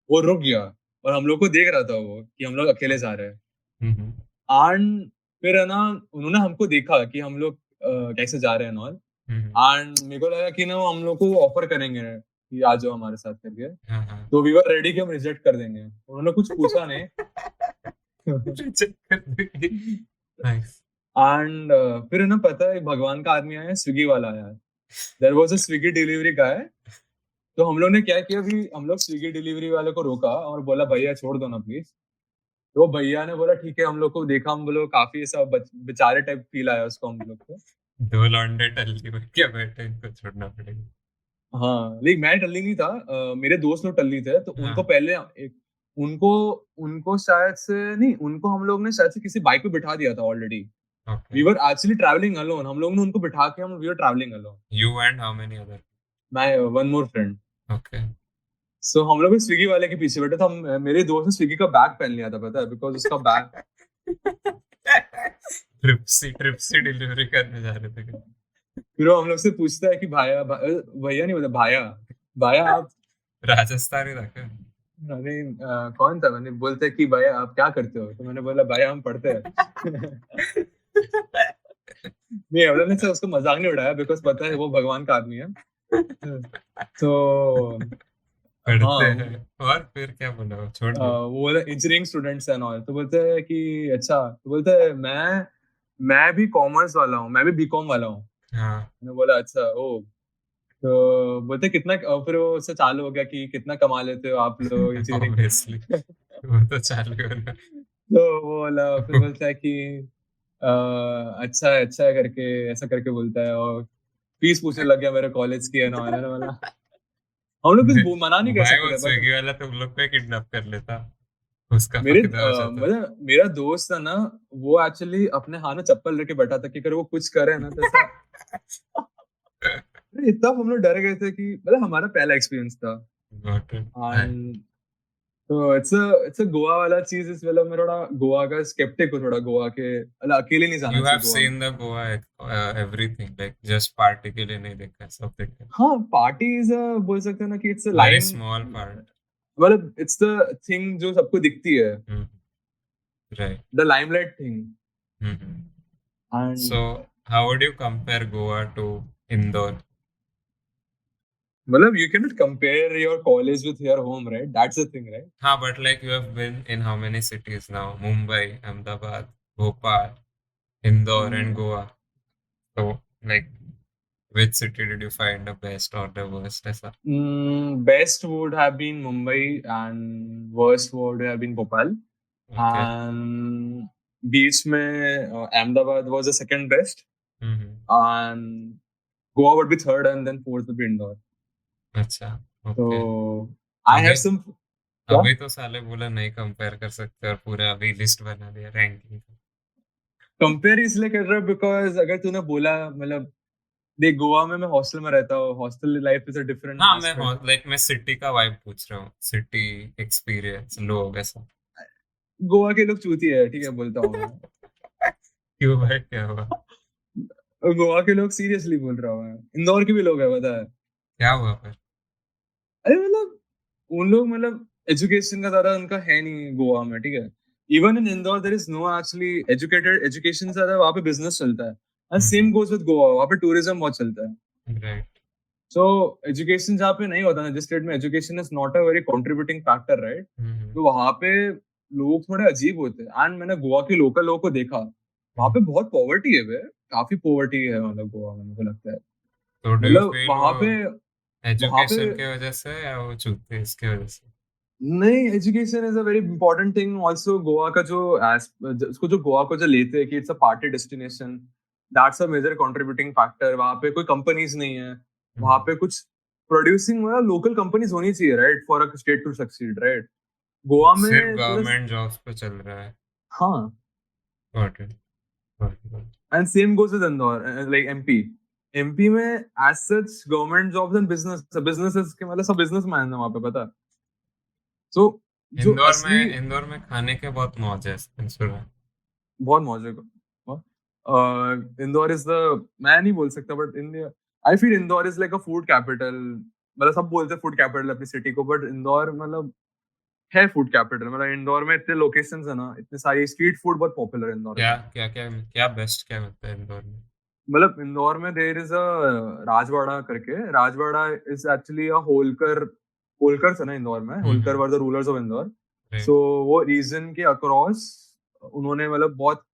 वो रुक गया, और हम लोग को देख रहा था वो कि हम लोग अकेले जा रहे हैं। हम्म एंड फिर है ना, उन्होंने हमको देखा कि हम लोग कैसे जा रहे हैं ऑल, हम्म, एंड मेरे को लगा कि ना वो हम लोग को ऑफर करेंगे कि आ जाओ हमारे साथ करके। हाँ हाँ। तो वी वर रेडी कि हम रिजेक्ट कर देंगे, उन्होंने कुछ पूछा नहीं। रिजेक्ट कर देंगे। नाइस। एंड फिर है ना, पता है भगवान का आदमी आया, स्विगी वाला आया, there was a Swiggy delivery guy. तो हम लोग ने क्या किया, अभी हम लोग स्विगी डिलीवरी वाले को रोका और बोला भैया छोड़ दो ना प्लीज। तो वो भैया ने बोला ठीक है, हम लोग को देखा, हम लोग काफी ऐसा बेचारे टाइप फील आया उसको हम लोग को। दो लौंडे टल्ली में क्या बैठे, इनको छोड़ना पड़ेगा। हाँ लेकिन मैं टल्ली नहीं था, मेरे दोस्त लोग टल्ली थे, तो उनको हाँ, पहले एक, उनको उनको शायद से नहीं, उनको हम लोग ने शायद से किसी बाइक पे बिठा दिया था already. Okay. We were actually travelling alone, हम लोग ने उनको बिठा के, हम we were travelling alone, you and how many other? मैं one more friend. Okay. So हम लोग भी स्विगी वाले के पीछे बैठे थे, हम, मेरे दोस्त ने स्विगी का बैग पहन लिया था पता है, बिकॉज उसका बैग, ट्रिप्सी डिलीवरी करने जा रहे थे क्या? फिर वो हम लोग से पूछता है कि भाया भैया नहीं बोलता, भाया, भाया आप, राजस्थानी था क्या? अरे कौन था, मैंने बोलते कि भैया आप क्या करते हो, तो मैंने बोला भैया हम पढ़ते हैं। नहीं, हम लोग ने उसको मजाक नहीं उड़ाया, बिकॉज पता है वो भगवान का आदमी है। तो पढ़ते हाँ, हैं। और फिर क्या बोला, वो छोड़ दिया? वो बोला इंजीनियरिंग स्टूडेंट्स एंड ऑल, तो बोलते हैं कि अच्छा, तो बोलते हैं मैं भी कॉमर्स वाला हूँ, मैं भी बीकॉम वाला हूँ। हाँ, मैंने बोला अच्छा, ओ, तो बोलते कितना, फिर वो उससे चालू हो गया कि कितना कमा लेते हो आप लोग इंजीनियरिंग ऑब्वियसली, करके। वो तो चालू है ना। तो वो बोला, फिर बोलता है कि अ, अच्छा है करके, ऐसा करके बोलता है, और फीस पूछने लग गया मेरे कॉलेज की है ना, मैंने बोला हम लोग कुछ मना नहीं कर भाई सकते वो थे, बट स्विगी वाला तुम लोग को ही किडनैप कर लेता, उसका मेरे फायदा हो जाता। मतलब मेरा दोस्त है ना, वो एक्चुअली अपने हाथ में चप्पल लेके बैठा था कि अगर वो कुछ करे ना तो ऐसा। अरे इतना हम लोग डर गए थे कि, मतलब हमारा पहला एक्सपीरियंस था। Got it. एंड तो इट्स अ गोवा वाला चीज, इस मतलब मैं थोड़ा गोवा का स्केप्टिक हूँ, थोड़ा गोवा के, मतलब अकेले नहीं जाना You चाहिए have गोवा में। seen the Goa everything, like just party के लिए नहीं देखा, सब देखा। हाँ पार्टी इज, बोल सकते हैं ना कि it's a Very lime, small part. मतलब इट्स द थिंग जो सबको दिखती है, Hmm. Right. The limelight thing. Hmm. And So how would you compare Goa to Indore? मतलब you can not compare your college with your home, right? That's the thing, right? हाँ, but like you have been in how many cities now? Mumbai, Ahmedabad, Bhopal, Indore, and Goa. So like, which city did you find the best or the worst? ऐसा? Best would have been Mumbai, and worst would have been Bhopal. Okay. And beach में Ahmedabad was the second best, hmm, and Goa would be third, and then fourth would be Indore. अच्छा, okay. So I अभी have some. अभी तो साले बोला नहीं कंपेयर कर सकते और पूरा अभी लिस्ट बना दिया रैंकिंग। कंपेयर इसलिए कर रहा हूँ बिकॉज अगर तूने बोला मतलब देख गोवा में मैं हॉस्टल में रहता हूँ, hostel life is a different हाँ मैं एस्पेक्ट। लाइक मैं सिटी का वाइब पूछ रहा हूँ, सिटी एक्सपीरियंस लोग ऐसा। गोवा के लोग चूती है, ठीक है बोलता हूँ मैं। क्यों भाई, क्या हुआ? गोवा के लोग सीरियसली बोल रहा हूँ मैं, इंदौर के भी लोग है पता है। क्या हुआ पर? अरे मतलब उन लोग मतलब एजुकेशन का ज्यादा उनका है नहीं गोवा में, ठीक है। Even in Indore there is no actually educated education, ज्यादा वहाँ पे बिजनेस चलता है। And same goes with Goa, वहाँ पे टूरिज्म बहुत चलता है। राइट। सो एजुकेशन जहाँ पे नहीं होता ना, जिस स्टेट में education is not a very contributing factor, right, तो वहाँ पे लोग थोड़े अजीब होते हैं। एंड मैंने गोवा के लोकल लोगों को देखा, वहाँ पे बहुत पॉवर्टी है बे, काफी पॉवर्टी है मतलब गोवा में, मुझे लगता है। तो डू यू मतलब फील वो वहाँ पे एजुकेशन की वजह से या वो चूते इसकी वजह से? नहीं, education is a very important thing also. Goa का जो उसको जो गोवा को जो लेते हैं कि it's a party destination, that's a major contributing factor. वहां पे कोई कंपनीज नहीं है, वहां पे कुछ प्रोड्यूसिंग मतलब लोकल कंपनीज होनी चाहिए, right, for a state to succeed, right. Goa सिर्फ में तूने गवर्नमेंट जॉब्स पे चल रहा है। हाँ। Got it, got it. And same goes with Indore, like MP. MP में as such government jobs and businesses के मतलब सब बिजनेस मैन है वहां पे, पता है। सो जो असली इंदौर में खाने के बहुत मौज है, सुना। बहुत मौज है। इंदौर इज द, मैं नहीं बोल सकता but India, I feel Indore is like a food capital. मतलब सब बोलते हैं फूड कैपिटल अपनी सिटी को, बट इंदौर मतलब है फूड कैपिटल। मतलब इंदौर में इतने लोकेशंस है ना, इतने सारी स्ट्रीट फूड बहुत पॉपुलर है इंदौर क्या का। क्या क्या क्या बेस्ट क्या मिलता है इंदौर में? मतलब इंदौर में देर इज अ राजवाड़ा करके, राजवाड़ा इज एक्चुअली अ होलकर, होलकर है ना इंदौर में, Holkar were the rulers of Indore. So right. वो रीजन के अक्रॉस उन्होंने मतलब बहुत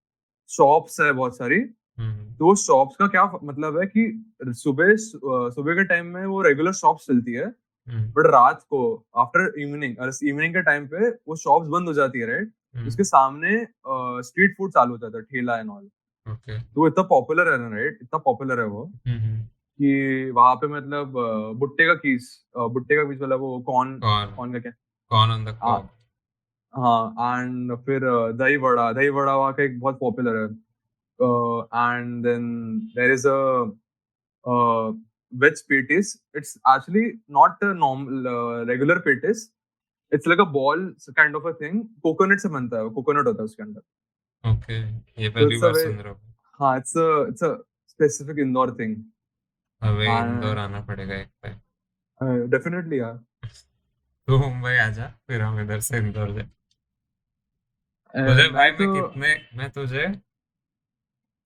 शॉप्स है बहुत सारी। हम्म। तो शॉप्स का क्या मतलब है कि सुबह सुबह के टाइम में वो रेगुलर शॉप्स चलती है, हम्म। बट रात को आफ्टर इवनिंग, और इवनिंग के टाइम पे वो शॉप्स बंद हो जाती है, राइट। हम्म। उसके सामने स्ट्रीट फूड चालू हो जाता है, ठेला एंड ऑल। ओके। तो वो इतना पॉपुलर है ना, राइट, इतना पॉपुलर है वो हम्म। कि वहां पे मतलब भुट्टे का पीस मतलब वो कॉर्न, कौन? कॉर्न का क्या, corn on the uh, cob? हाँ। एंड फिर दही वड़ा वहाँ का एक बहुत पॉपुलर है। And then there is uh, veg patties. It's actually not a normal regular patties. It's like a ball kind of a thing. Coconut से बनता है, वो coconut होता है उसके अंदर। ओके, ये So पहली it's a बार very, सुन रहा हूँ। हाँ, it's a specific Indore thing. अबे इंदौर And आना पड़ेगा एक बार। definitely यार। तू मुंबई आ जा, फिर हम इधर से इंदौर जाए। तुझे भाई मैं तो मैं तुझे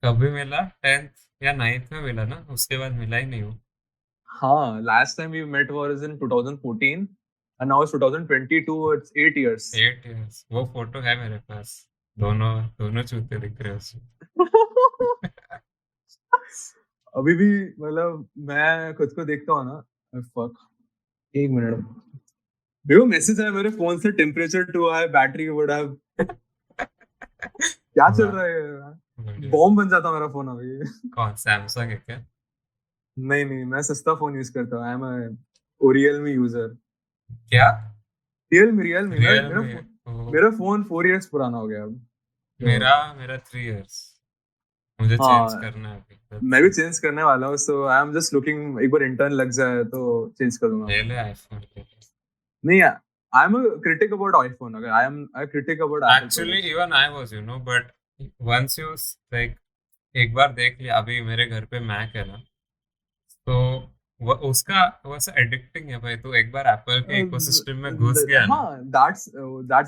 कभी मिला? 10th या 9th में मिला ना, उसके बाद मिला ही नहीं हूँ। हाँ, last time we met was in 2014 and now it's 2022, it's 8 years. 8 years, वो फोटो है मेरे पास। दोनों दोनों चूते दिख रहे हैं उसमें। अभी भी मतलब मैं खुद को देखता हूँ ना, फक, एक मिनट, देखो मैसेज आया मेरे फोन से, temperature too high, battery would have, क्या चल वाह, रहा है। बढ़िया। बॉम्ब बन जाता मेरा फोन अभी। कौन, सैमसंग है क्या? नहीं नहीं, मैं सस्ता फोन यूज करता हूँ, आई एम अ रियलमी यूजर। क्या? रियलमी मैं रियल में? ओ, मेरा फोन 4 इयर्स पुराना हो गया अब। तो मेरा मेरा 3 years। मुझे चेंज हाँ, करना है अभी, मैं भी that's it। चेंज करने वाला हूँ, सो आई एम जस्ट लुकिंग, एक बार इंटर्न लग जाए तो चेंज कर दूंगा ले मैं। ले आईफोन ले ले। नहीं, I am a critic about iPhone, okay, I am I critic about Apple actually products. Even I was but once you like एक बार देख लिया, अभी मेरे घर पे मैक है ना, तो वो उसका वैसा एडिक्टिंग है भाई। तो एक बार एप्पल के इकोसिस्टम में घुस गया ना। हाँ, that's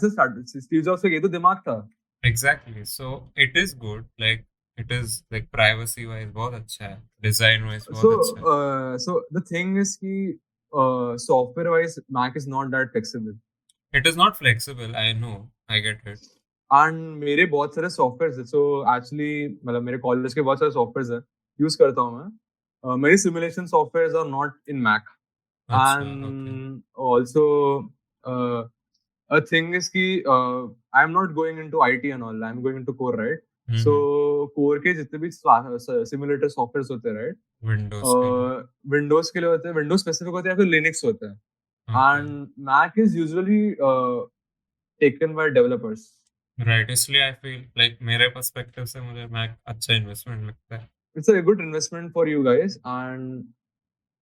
the start, Steve jobs का ये तो दिमाग था। Exactly, so it is good, like it is like privacy wise बहुत अच्छा है, डिजाइन वाइज So, बहुत अच्छा है। the thing is कि software wise Mac is not that flexible. It is not flexible, I know, I get it. And मेरे बहुत सारे सॉफ्टवेयर है, so actually मतलब मेरे कॉलेज के बहुत सारे सॉफ्टवेयर है, यूज करता हूँ मैं। मेरी simulation software are not in Mac. अच्छा, okay. And also uh, a thing is कि I'm not going into IT and all, I'm going into core, right? So hmm. core के जितने भी सिमुलेटर सॉफ्टवेयर होते हैं, right, विंडोज के लिए। विंडोज के लिए होते हैं, विंडोज स्पेसिफिक होते हैं या फिर लिनक्स होते हैं। Okay. and Mac is usually taken by developers. Right, इसलिए आई फील लाइक मेरे पर्सपेक्टिव से मुझे मैक अच्छा इन्वेस्टमेंट लगता है. It's a good investment for you guys, and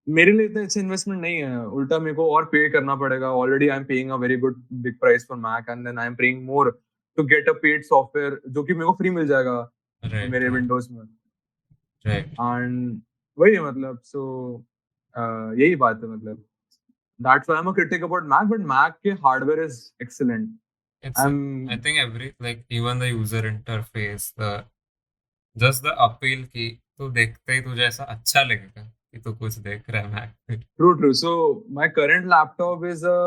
मेरे लिए इतना अच्छा इन्वेस्टमेंट नहीं है. उल्टा मेरे को और पे करना पड़ेगा. Already I am paying a very good big price for Mac, and then I am paying more to get a paid software जो कि मेरे को फ्री मिल जाएगा राइट मेरे राइट विंडोज में. राइट. एंड वही है मतलब. सो यही बात है मतलब. That's why I am a critic about Mac, but Mac के hardware is excellent. It's I am I think every like even the user interface, the just the appeal की तू देखते ही तुझे ऐसा अच्छा लगेगा कि तू कुछ देख रहा है मैक पे. true. So my current laptop is a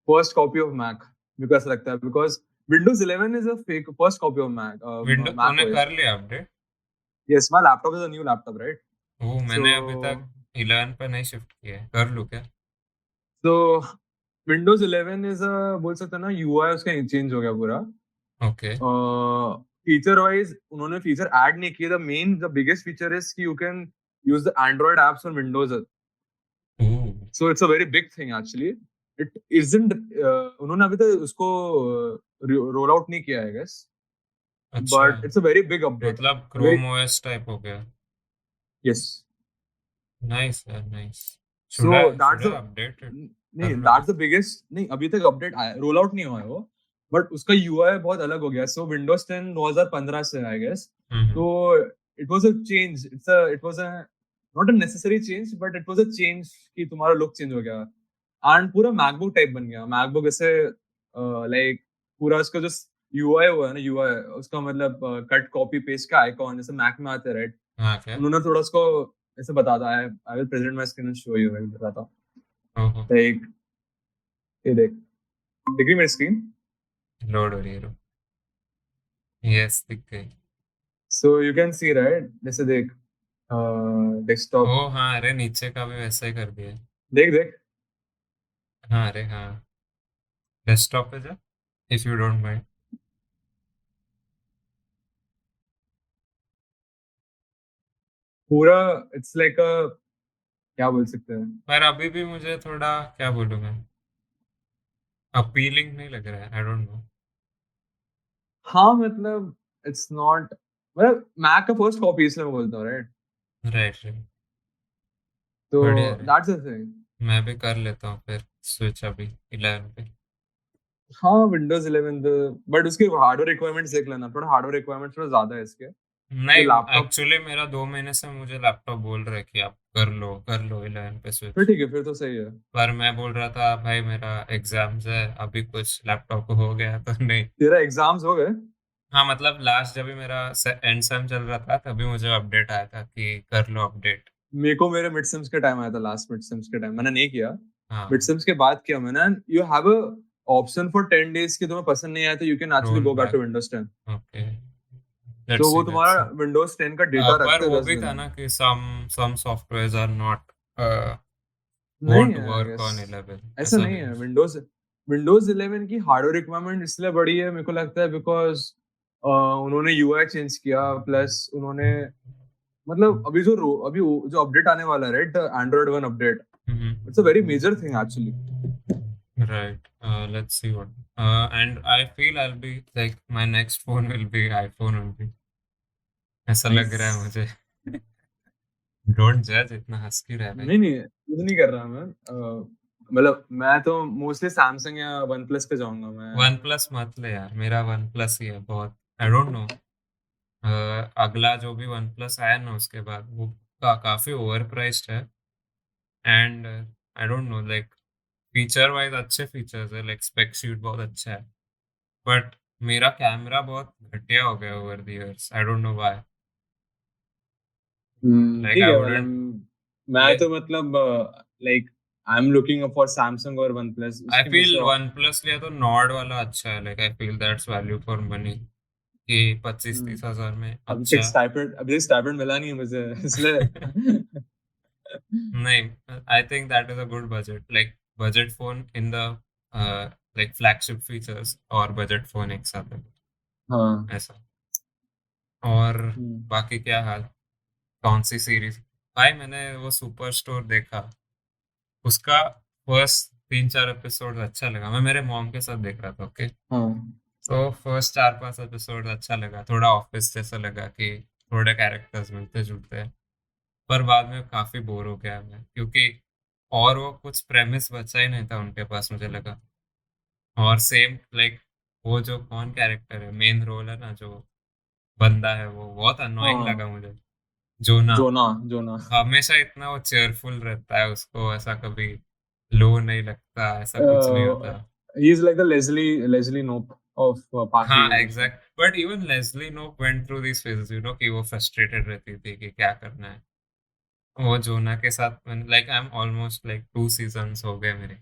first copy of Mac. मेरे को ऐसा लगता है because Windows 11 is a fake first copy of window Mac तूने OS. कर लिया update? Yes, my laptop is a new laptop, right? वो मैंने अभी तक So 11 पे नहीं शिफ्ट किया है, कर लूँ क्या? so Windows 11 is a बोल सकते हैं ना UI उसका चेंज हो गया पूरा. ओके. फीचर वाइज उन्होंने फीचर ऐड नहीं किए. द बिगेस्ट फीचर इज कि you can use the Android apps on Windows. So it's a very big thing actually. It isn't. उन्होंने अभी तक उसको रोल आउट नहीं किया है, I guess. अच्छा, But it's a very big update. मतलब Very क्रोम ओएस टाइप हो गया. yes. नाइस यार, nice. So should that's I the updated? नहीं, कर लूँ. that's the biggest. नहीं, अभी तक अपडेट आया, रोल आउट नहीं हुआ है वो. बट उसका यूआई बहुत अलग हो गया. सो विंडोज 10 2015 से, आई गेस. तो it was a change. It was a not a necessary change, but it was a change कि तुम्हारा लुक चेंज हो गया. एंड पूरा मैकबुक टाइप बन गया. मैकबुक ऐसे लाइक पूरा उसका जो यूआई हुआ है ना, यूआई उसका मतलब कट कॉपी पेस्ट का आइकॉन जैसे मैक में आते हैं, राइट? हाँ क्या? उन्होंने थोड़ा उसको ऐसे बताता है. I will present my screen and show you. मैं बताता हूँ. ओहो. लाइक ये देख, दिख रही मेरी स्क्रीन? लोड हो रही है, रुक. यस, दिख गई. So you can see, right? जैसे देख ओ डेस्कटॉप. हाँ, अरे नीचे का भी वैसा ही कर दिया है. देख देख. हाँ, अरे हाँ. डेस्कटॉप पे जा, इफ यू डोंट माइंड. पूरा इट्स लाइक अ, क्या बोल सकते हैं. पर अभी भी मुझे थोड़ा, क्या बोलूँ मैं, अपीलिंग नहीं लग रहा है. I don't no. हाँ मतलब इट्स नॉट, मतलब मैक का फर्स्ट कॉपी इसलिए मैं बोलता हूँ, राइट? Right right. तो बढ़िया है. That's the thing. मैं भी कर लेता हूँ फिर स्विच अभी 11 पे. हाँ विंडोज 11 तो, बट उसके हार्डवेयर रिक्वायरमेंट्स देख लेना. थोड़ा हार्डवेयर रिक्वायरमेंट्स थोड़ा ज्यादा है इसके. ये नहीं, लैपटॉप. एक्चुअली मेरा 2 महीने से मुझे लैपटॉप बोल रहा है कि आप कर लो 11 पे फिर स्विच. ठीक है, फिर तो सही है. पर मैं बोल रहा था भाई मेरा एग्जाम्स है अभी, कुछ लैपटॉप को हो गया तो नहीं. तेरा एग्जाम्स हो गए? हाँ मतलब लास्ट जब भी मेरा एंड सेम चल रहा था तभी मुझे अपडेट आया था कि कर लो अपडेट. मेरे को मेरे मिड सेम्स के टाइम आया था. लास्ट मिड सेम्स के टाइम मैंने नहीं किया. मिड हाँ. सेम्स के बाद किया मैंने. You have a option for 10 days कि तुम्हें पसंद नहीं आया तो you can actually roll go back to back. Windows 10. Okay. तो लेट्स सी वो लेट्स तुम्हारा सी. विंडोज 10 का डेटा पर रखते हैं वो 10 भी था दिन. ना कि सम सॉफ्टवेयर्स आर नॉट नहीं won't है, आई work गेस. on 11. ऐसा ऐसा नहीं भी है. है. विंडोज विंडोज 11 की हार्डवेयर रिक्वायरमेंट इसलिए बड़ी है मेरे को लगता है बिकॉज उन्होंने यूआई चेंज किया. प्लस उन्होंने मतलब अभी जो अपडेट आने वाला है, right? Android 1 update. It's a very major thing actually. Right. Let's see what. And I feel I'll be like my next phone will be iPhone only. ऐसा लग नाइस. रहा है मुझे. डोंट जज, इतना हंस क्यों रहा है भाई? नहीं नहीं, कुछ नहीं कर रहा मैं. मतलब मैं तो मोस्टली सैमसंग या वन प्लस पे जाऊंगा मैं. वन प्लस मत ले यार, मेरा वन प्लस ही है बहुत. आई डोंट नो. अगला जो भी वन प्लस आया ना उसके बाद वो काफी ओवर प्राइस्ड है. And I don't know like feature wise अच्छे फीचर्स है, लाइक स्पेक शीट बहुत अच्छा है. बट मेरा कैमरा बहुत घटिया हो गया over the years. I don't know why. Like ठीक आई है वुडंट. मतलब मैं तो मतलब like I am looking for Samsung और वन प्लस आई उसके में फील से. वन प्लस लिया तो नॉर्ड वाला अच्छा है. Like I feel that's value for money कि 25-30 हजार में अच्छा. अभी स्टाइपेंड मिला नहीं है मुझे इसलिए. नहीं, I think that is a good budget, like budget phone in the like flagship features और बजट फोन एक साथ है हाँ. ऐसा. और हम्म. बाकी क्या हाल? कौन सी सीरीज? भाई मैंने वो सुपर स्टोर देखा उसका. फर्स्ट 3-4 एपिसोड अच्छा लगा, मैं मेरे मॉम के साथ देख रहा था, ओके। हाँ तो फर्स्ट 4-5 एपिसोड अच्छा लगा, थोड़ा ऑफिस जैसा लगा कि थोड़े कैरेक्टर्स मिलते जुलते हैं। पर बाद में काफी बोर हो गया मैं, क्योंकि और वो कुछ प्रेमिस बचा ही नहीं था उनके पास, मुझे लगा। और सेम लाइक वो जो कौन कैरेक्टर है, मेन रोल है ना, जो बंदा है, वो बहुत अनोइंग हाँ। लगा मुझे। जोना। जोना। जोना। हमेशा इतना वो चेयरफुल रहता है, उसको ऐसा कभी लो नहीं लगता, ऐसा कुछ नहीं होता। He is like the Leslie Knope of Park हाँ, leasing show. Exact, but even Leslie Knope went through this phases, कि वो फ्रस्ट्रेटेड रहती थी कि क्या करना है। वो जोना के साथ मैंने like I am almost like 2 seasons हो गए मेरे,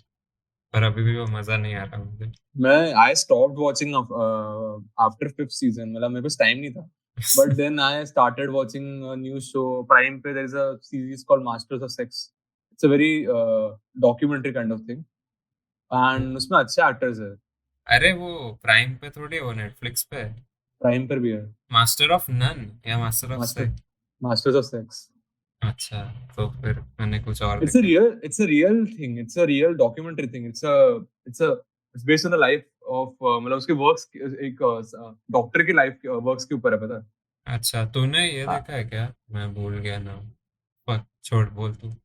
पर अभी भी वो मजा नहीं आ रहा मुझे। मैं I stopped watching after fifth season, मतलब मेरे पास टाइम नहीं था। But then I started watching a new show Prime पे। There is a series called Masters of Sex. It's a very documentary kind of thing, and उसमें अच्छे एक्टर्स है। अरे वो प्राइम पे थोड़ी, वो नेटफ्लिक्स पे है। प्राइम पर भी है। मास्टर ऑफ नन या master of master sex? Masters of sex. अच्छा, तो फिर मैंने कुछ और It's a देखा। real, it's a real thing. It's a real documentary thing. It's based on the life of मतलब उसके वर्क्स, एक डॉक्टर की लाइफ वर्क्स के ऊपर है, पता है? अच्छा, तूने ये हाँ। देखा है क्या? मैं भूल गया नाम। पर छोड़, बोल तू। नहीं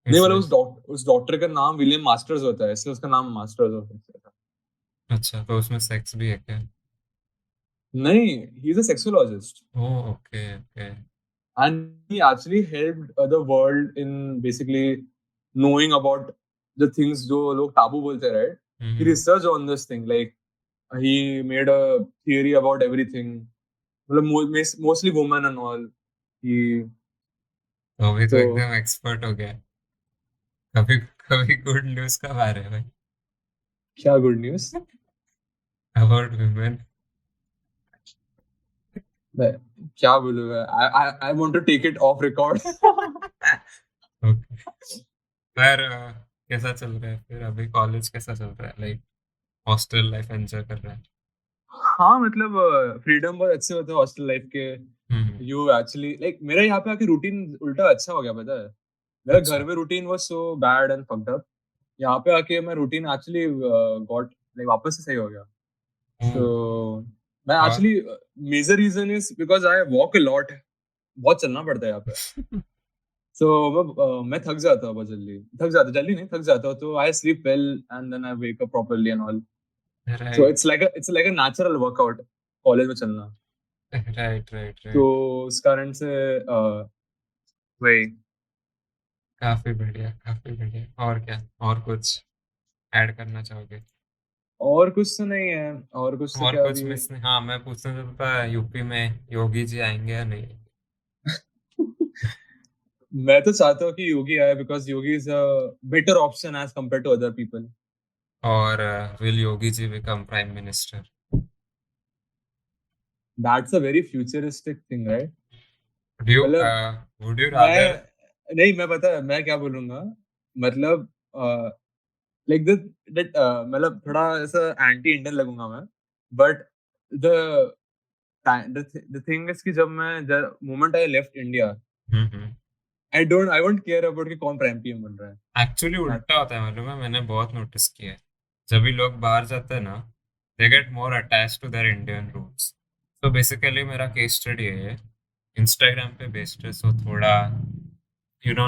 इट्स मतलब बेस्ट। उस डॉक्टर का नाम विलियम मास्टर्स होता है, इसलिए उसका नाम मास्टर्स होता है। अच्छा, तो उसमें सेक्स भी है क्या? नहीं, he is a sexologist, oh, okay okay. and he actually helped the world in basically knowing about the things जो लोग taboo बोलते हैं, right? He hmm. researched on this thing, like he made a theory about everything. मतलब mostly women and all. He तो अभी तो so एकदम एक्सपर्ट हो गया। कभी कभी गुड न्यूज कब आ रहे हैं भाई? क्या गुड न्यूज? About women. क्या बोलूँगा? I want to take it off record. Okay. पर कैसा चल रहा है फिर अभी? कॉलेज कैसा चल रहा है? लाइक हॉस्टल लाइफ एंजॉय कर रहा है? हाँ मतलब फ्रीडम बहुत अच्छे होते हैं हॉस्टल लाइफ के। हम्म। यू एक्चुअली लाइक मेरा यहाँ पे आके रूटीन उल्टा अच्छा हो गया, पता है? मेरा घर अच्छा। में routine was so bad and fucked up. यहाँ पे आके मैं रूटीन एक्चुअली गॉट लाइक वापस से सही हो गया। हम्म। सो मैं और actually major reason is because I walk a lot. बहुत चलना पड़ता है यहाँ पे। सो मैं थक जाता हूँ बहुत जल्दी। थक जाता जल्दी नहीं, थक जाता हूँ, तो I sleep well and then I wake up properly and all. So right it's like a natural workout college में चलना। राइट राइट तो राइट। उस कारण से वही। काफी बढ़िया, काफी बढ़िया। और क्या, और कुछ ऐड करना चाहोगे? और कुछ तो नहीं है। और कुछ तो और क्या कुछ अभी। मिस नहीं? हाँ, मैं पूछना चाहता था, यूपी में योगी जी आएंगे या नहीं? मैं तो चाहता हूँ कि योगी आए because Yogi is a better option as compare to other people. और will Yogi ji become prime minister? That's a very futuristic thing, right? Would you मतलब वुड यू मैं रादर? नहीं, मैं पता है मैं क्या बोलूंगा। मतलब लाइक दैट मतलब थोड़ा ऐसा एंटी इंडियन लगूंगा मैं। But the the thing is कि जब मैं moment I left India, hmm. I won't care about कि कौन प्राइम पीएम बन रहा है। एक्चुअली That- उल्टा होता है, मालूम है, मैंने बहुत नोटिस किया है। जब भी लोग बाहर जाते हैं ना, they get more attach to their Indian roots. तो बेसिकली मेरा केस स्टडी है, इंस्टाग्राम पे बेस्ड है, सो थोड़ा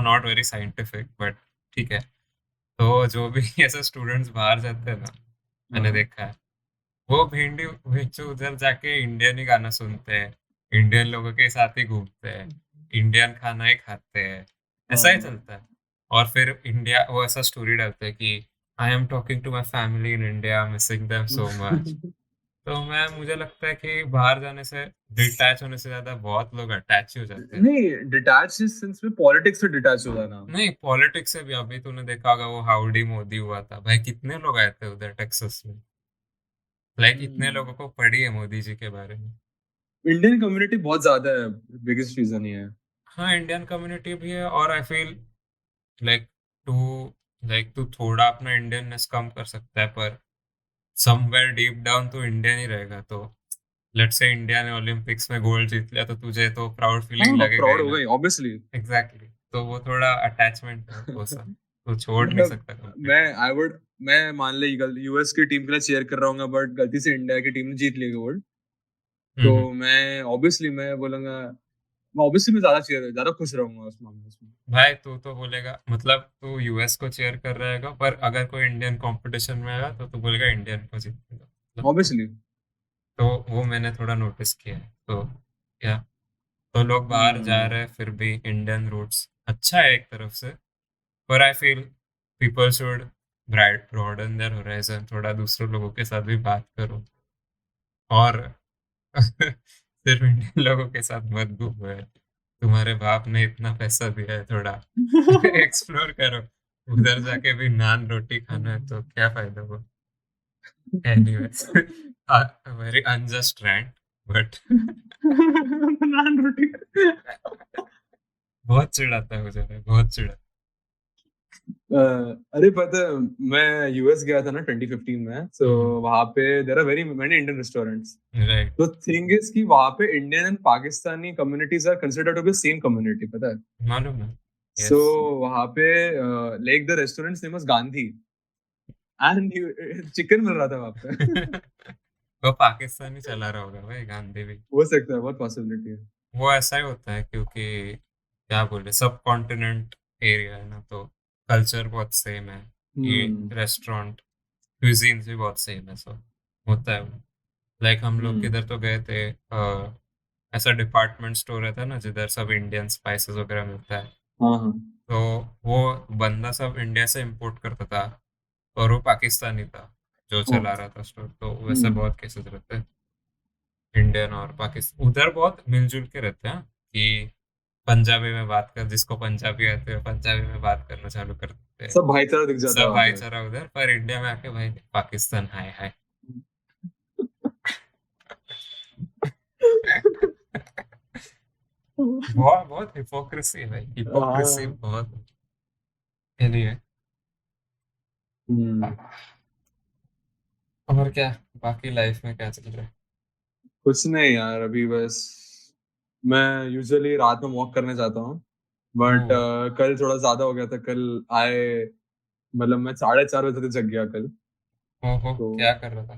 नॉट वेरी साइंटिफिक, बट ठीक है। तो जो भी ऐसे स्टूडेंट्स बाहर जाते हैं ना, मैंने हाँ। देखा है, वो भिंडी भिच्चू उधर जाके इंडियन ही गाना सुनते हैं, इंडियन लोगों के साथ ही घूमते हैं, इंडियन खाना ही खाते हैं, ऐसा ही हाँ। चलता है। और फिर इंडिया, वो ऐसा स्टोरी डालते हैं कि I am talking to my family in India, missing them so much. तो मुझे लगता है कि बाहर जाने से, डिटैच होने से ज्यादा बहुत लोग अटैच ही हो जाते हैं। नहीं, डिटैच सेंस में पॉलिटिक्स से डिटैच हो जाना। नहीं, पॉलिटिक्स से भी, अभी तूने देखा होगा वो हाउडी मोदी हुआ था भाई, कितने लोग आए थे उधर टेक्सास में। लाइक इतने लोगों को पढ़ी है मोदी जी के बारे में। इंडियन कम्युनिटी बहुत ज्यादा है, बिगेस्ट रीजन ये है। हाँ, इंडियन कम्युनिटी भी है, और I feel like to like तू थोड़ा अपना इंडियननेस कम कर सकता है, पर समवेयर डीप डाउन तो इंडियन ही रहेगा। तो लेट्स से इंडिया ने ओलंपिक्स में गोल्ड जीत लिया, तो तुझे तो प्राउड फीलिंग हाँ, लगेगा प्राउड ही हो ना। गई ऑब्वियसली। एग्जैक्टली, तो वो थोड़ा अटैचमेंट है वो सब। तो छोड़ नहीं मतलब सकता कंप्लीटली। मैं मान ले यूएस की टीम के लिए चेयर कर रहा हूँ, बट गलती से इंडिया की टीम ने जीत ली गोल्ड, तो हम्म। मैं बोलूंगा, मैं ज्यादा खुश रहूंगा उस मामले में। भाई तू तो बोलेगा, मतलब तू यूएस को चेयर कर रहेगा, पर अगर कोई इंडियन कंपटीशन में आएगा तो तू बोलेगा इंडियन को जीतेगा, मतलब। ऑब्वियसली। तो वो मैंने थोड़ा नोटिस किया है, तो क्या, तो लोग बाहर जा हम्म। रहे हैं फिर भी इंडियन रूट्स अच्छा है एक तरफ से, पर I feel people should broaden their horizon, थोड़ा दूसरे लोगों के साथ भी बात करो, और सिर्फ इंडियन लोगों के साथ मत घूमो यार। तुम्हारे बाप ने इतना पैसा दिया है, थोड़ा एक्सप्लोर करो। उधर जाके भी नान रोटी खाना है तो क्या फायदा हुआ। Anyways, very unjust rant, but naan roti. बहुत चिढ़ाता है मुझे भाई, बहुत चिढ़ाता अरे पता है, मैं यूएस गया था ना 2015 में, सो है। वहां पे there are very many Indian restaurants. Right. The thing is कि वहां पे Indian and Pakistani communities are considered to be same community, पता है। मालूम है। So yes. वहां पे like the restaurant name was Gandhi, and chicken मिल रहा था वहां पे। वो पाकिस्तानी चला रहा होगा भाई, गांधी भी। हो सकता है, बहुत पॉसिबिलिटी है। वो ऐसा ही होता है क्योंकि क्या बोले, सब कॉन्टिनेंट एरिया है ना, तो कल्चर बहुत सेम है। ये हम्म। रेस्टोरेंट क्यूजीन्स भी बहुत सेम है, सब होता है वो। लाइक हम लोग हम्म। किधर तो गए थे, ऐसा डिपार्टमेंट स्टोर रहता है ना जिधर सब इंडियन स्पाइसेस वगैरह मिलता है। हाँ हाँ। तो वो बंदा सब इंडिया से इंपोर्ट करता था, और वो पाकिस्तानी था जो ओ। चला रहा था स्टोर, तो वैसे हम्म। बहुत केसेस रहते हैं इंडियन और पाकिस्तान उधर बहुत मिलजुल के रहते हैं, कि पंजाबी में बात कर, जिसको पंजाबी आते हैं पंजाबी में बात करना चालू कर देते हैं। सब भाईचारा दिख जाता है सब वहां पे। भाईचारा उधर, पर इंडिया में आके भाई पाकिस्तान हाय हाय। बहुत बहुत हिपोक्रेसी है भाई, हिपोक्रेसी हाँ। बहुत के लिए। हम्म। और क्या, बाकी लाइफ में क्या चल रहा है? कुछ नहीं यार, अभी बस मैं यूजुअली रात में वॉक करने जाता हूँ, बट ओह। कल थोड़ा ज्यादा हो गया था। कल आए, मतलब मैं 4:30 बजे तक जग गया कल। ओहो, तो क्या कर रहा था?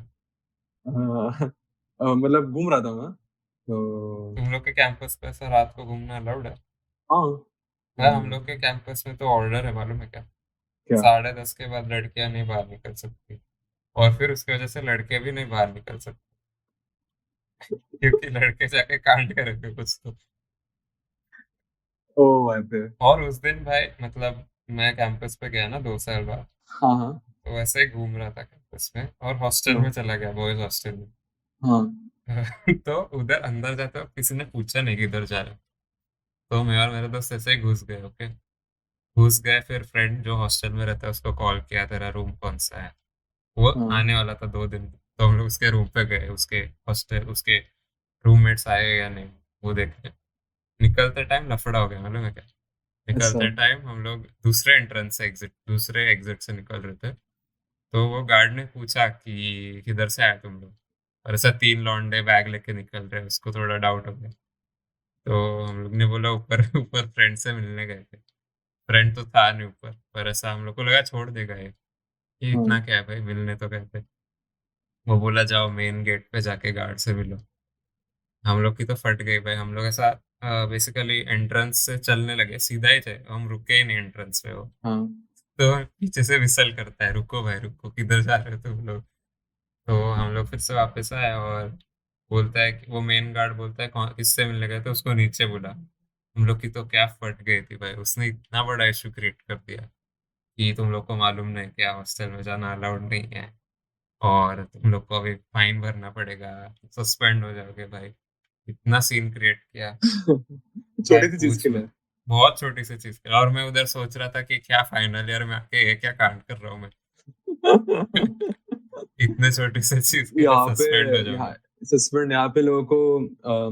मतलब घूम रहा था मैं, तो तुम लोग के कैंपस पे ऐसा रात को घूमना अलाउड है? हाँ। हाँ, हम लोग के कैंपस में तो ऑर्डर है, मालूम है क्या? क्या? 10:30 के बाद लड़कियां नहीं बाहर निकल सकती, और फिर उसकी वजह से लड़के भी नहीं बाहर निकल सकते, क्योंकि लड़के जाके कांड करेंगे कुछ तो। ओ वहाँ पे। और उस दिन भाई, मतलब मैं कैंपस पे गया ना 2 साल बाद, हाँ हाँ। तो वैसे ही घूम रहा था कैंपस में, और हॉस्टल हाँ में चला गया, बॉयज हॉस्टल में। हाँ। तो उधर अंदर जाते वक्त किसी ने पूछा नहीं किधर जा रहे हो। तो मैं और मेरे दोस्त ऐसे ही घुस गए, ओके। घुस गए, फिर फ्रेंड जो हॉस्टल में रहता है उसको कॉल किया, तेरा रूम कौन सा है। वो हाँ आने वाला था 2 दिन, तो हम लोग उसके रूम पे गए, उसके हॉस्टल, उसके रूममेट्स आए या नहीं वो देखने। निकलते टाइम लफड़ा हो गया, मालूम है क्या? ऐसा। निकलते टाइम हम लोग दूसरे एंट्रेंस से दूसरे एग्जिट से निकल रहे थे, तो वो गार्ड ने पूछा कि किधर से आए तुम लोग, और ऐसा 3 लौंडे बैग लेके निकल रहे हैं, उसको थोड़ा डाउट हो गया। तो हम लोग ने बोला ऊपर ऊपर फ्रेंड से मिलने गए थे। फ्रेंड तो था नहीं ऊपर, पर ऐसा हम लोग को लगा छोड़ देगा ये हाँ इतना क्या है भाई, मिलने तो कहते। वो बोला जाओ मेन गेट पे जाके गार्ड से मिलो। हम लोग की तो फट गई भाई, हम लोग ऐसा बेसिकली एंट्रेंस से चलने लगे, सीधा ही थे, हम रुके ही नहीं एंट्रेंस पे वो। हाँ तो पीछे से विसल करता है, रुको भाई रुको, किधर जा रहे हो तुम लोग। तो हम लोग फिर से वापस आए, और बोलता है कि वो मेन गार्ड बोलता है कौन किससे मिलने गए थे, उसको नीचे बुला। हम लोग की तो क्या फट गई थी भाई, उसने इतना बड़ा इशू क्रिएट कर दिया कि तुम लोग को मालूम नहीं क्या, हॉस्टल में जाना अलाउड नहीं है, और तुम लोग को अभी फाइन भरना पड़ेगा, सस्पेंड हो जाओगे भाई। इतना सीन क्रिएट किया, भाई छोटी सी चीज पूछ के मत। लिए। बहुत छोटी सी चीज थी, और मैं उधर सोच रहा था कि क्या फाइनल ईयर में आके ये क्या कांड कर रहा हूँ मैं। इतने छोटी सी चीज के लिए यहाँ पे सस्पेंड हो यहाँ जाऊंगा। सस्पेंड, यहाँ पे लोगों को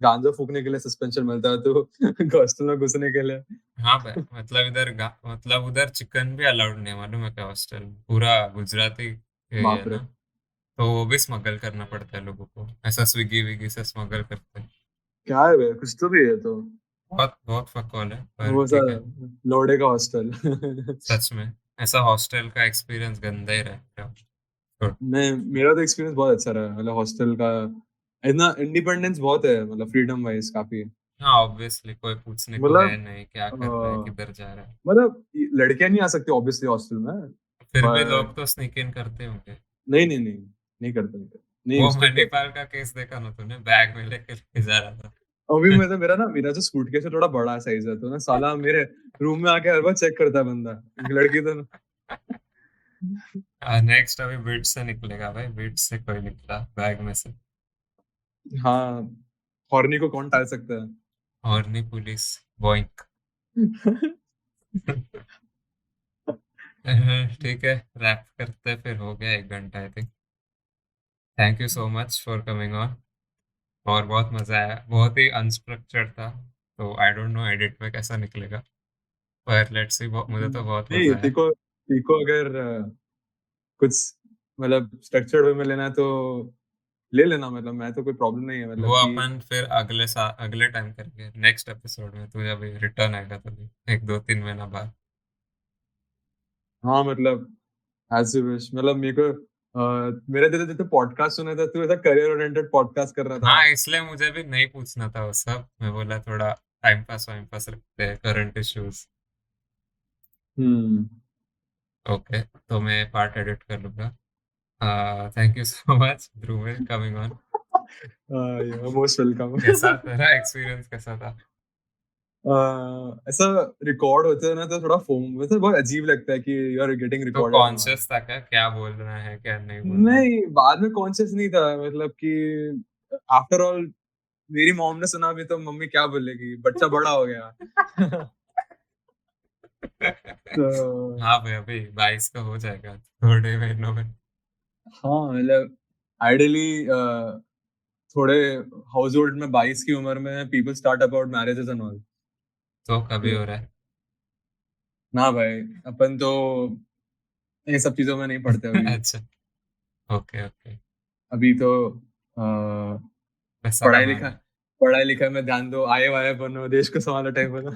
गांजा फूकने के लिए सस्पेंशन मिलता है, तो हॉस्टल में घुसने के लिए। हाँ भाई, मतलब इधर मतलब उधर चिकन भी अलाउड नहीं है, मालूम है क्या? हॉस्टल पूरा गुजराती ये है बाप रे। ना, तो वो भी स्मगल करना पड़ता है लोगों को, ऐसा स्विगी विगी से स्मगल करते हैं। क्या है बे, कुछ तो भी है तो। बहुत बहुत फकौल है, पर वो सा ठीक है। लौड़े का हॉस्टल। सच में ऐसा हॉस्टल का एक्सपीरियंस गंदा ही रहता है। छोड़। मैं मेरा तो एक्सपीरियंस बहुत अच्छा रहा, मतलब हॉस्टल का इतना इंडिपेंडेंस बहुत है, मतलब फ्रीडम वाइज काफी। हाँ ऑब्वियसली कोई पूछने को है मतलब नहीं क्या अ, कर रहा है, किधर जा रहा है। मतलब लड़कियां नहीं आ सकती ऑब्वियसली हॉस्टल में, फिर भी लोग बट तो स्नीक इन करते होंगे। नहीं नहीं नहीं, नहीं करते नहीं करते, नहीं वो स्ट्रिक्ट होता है। मणिपाल का केस देखा ना तूने, बैग में लेके ले जा रहा था। अभी मैं तो मेरा जो सूटकेस है थोड़ा बड़ा साइज है, तो ना साला मेरे रूम में आके हर बार चेक करता है बंदा, लड़की तो। नेक्स्ट अभी बिट से निकलेगा भाई, बिट से कोई निकला बैग में से। हाँ, हॉर्नी को कौन टाल सकता है। Horny police boink. ठीक है, रैप करते हैं, फिर हो गया 1 घंटा I think. Thank you so much for coming on. और बहुत मजा आया, बहुत ही अनस्ट्रक्चर्ड था, तो आई डोंट नो एडिट में कैसा निकलेगा, पर लेट्स सी। मुझे तो बहुत नहीं, मजा आया। तीको अगर कुछ मतलब स्ट्रक्चर्ड वे में लेना है तो ले लेना, मतलब मैं तो कोई प्रॉब्लम नहीं है, वो मतलब कि अपन फिर अगले साल अगले टाइम करेंगे, नेक्स्ट एपिसोड में, तू जब रिटर्न आएगा तभी, 1 2 3 महीना बाद। हाँ मतलब एज यू विश, मतलब मेरे को मेरे तेरे जैसे पॉडकास्ट सुना था, तू ऐसा करियर ओरिएंटेड पॉडकास्ट कर रहा था। हाँ इसलिए मुझे भी नहीं पूछना था वो सब, मैं बोला थोड़ा टाइम पास रखते हैं, करंट इश्यूज। हम्म। ओके, तो मैं पार्ट एडिट कर लूंगा। Thank you so much Dhruv coming on. Most welcome. कैसा तेरा एक्सपीरियंस कैसा था? ऐसा रिकॉर्ड होते हैं ना तो थोड़ा फोम, वैसे बहुत अजीब लगता है कि यू आर गेटिंग तो रिकॉर्डेड एंड ऑल। कॉन्शियस था क्या, क्या बोलना है क्या नहीं बोलना है? नहीं, बाद में कॉन्शियस नहीं था, मतलब कि आफ्टर ऑल मेरी मॉम ने सुना भी तो मम्मी क्या बोलेगी, बच्चा बड़ा हो गया। तो हाँ भाई, अभी 22 का हो जाएगा थोड़े महीनों में। हाँ मतलब आइडियली थोड़े हाउस होल्ड में 22 की उम्र में people start about marriages and all. तो कभी तो हो रहा है? ना भाई, अपन तो ये सब चीजों में नहीं पड़ते अभी। अच्छा। Okay okay. अभी तो पैसा पढ़ाई लिखा कमाना है। पढ़ाई लिखाई में ध्यान दो, आए वाए बनो, देश को संभालो टाइप बनो।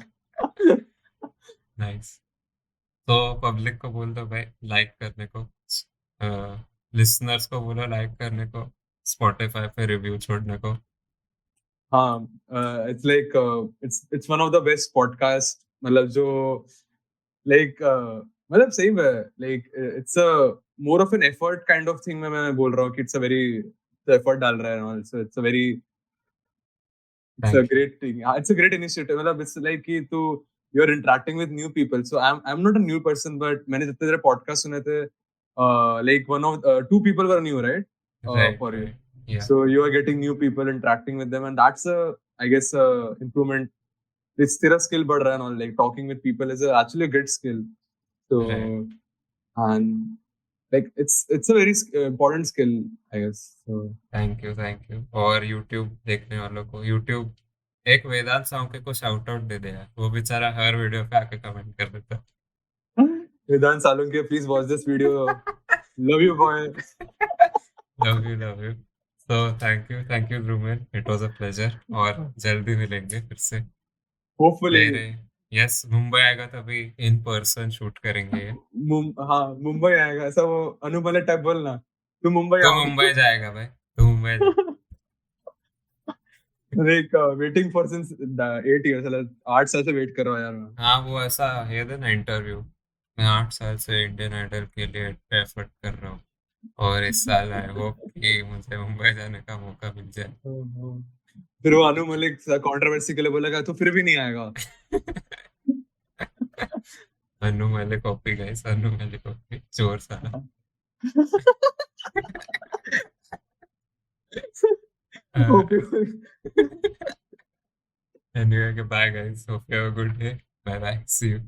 नाइस। तो पब्लिक को बोल दो भाई लाइक करने को, लिसनर्स को बोलो लाइक करने को, स्पॉटिफाई पे रिव्यू छोड़ने को। हाँ, it's like it's one of the best podcast, मतलब जो लाइक मतलब सही में, like it's a more of an effort kind of thing में मैं बोल रहा हूँ कि इट्स अ वेरी एफर्ट डाल रहा है, it's a very it's a thank you. great thing. It's a great initiative. मतलब it's like कि तू you're interacting with new people. So I'm not a new person, but मैंने जितने तेरे podcast सुने थे, like one of two people were new, right? Right For you. Right. या So you are getting new people, interacting with them, and that's a, I guess, improvement. It's तेरा skill बढ़ रहा है ना, like talking with people is actually a great skill. So right. and like it's a very important skill, I guess. So thank you thank you. और यूट्यूब देखने वालों को, यूट्यूब एक वेदांत साउंड के को शाउट आउट दे दे यार, वो बेचारा हर वीडियो पे आके कमेंट कर देता। Vedant Salunke, please watch this video. Love you, boy. Love you love you. तो thank you Dhrumil, it was a pleasure, और जल्दी मिलेंगे फिर से। Hopefully, मेरे यस, मुंबई आएगा तभी इन पर्सन शूट करेंगे। हाँ मुंबई आएगा, ऐसा वो अनुपम टाइप बोलना, तू मुंबई तो आओ। मुंबई जाएगा भाई, तो मुंबई जा। Like waiting for since 8 years, मतलब 8 साल से वेट कर रहा हूँ यार मैं। हाँ वो ऐसा ये दे ना इंटरव्यू, मैं 8 साल से इंडियन आइडल के लिए एफर्ट कर रहा हूँ, और इस साल आई होप कि मुझे मुंबई जाने का मौका मिल जाए। फिर वो अनु मलिक कंट्रोवर्सी के लिए बोलेगा तो फिर भी नहीं आएगा। अनु मैंने कॉपी, गाइस अनु मैंने कॉपी, चोर साला। Okay. Anyway, bye guys, hope you have a good day, bye bye, see you.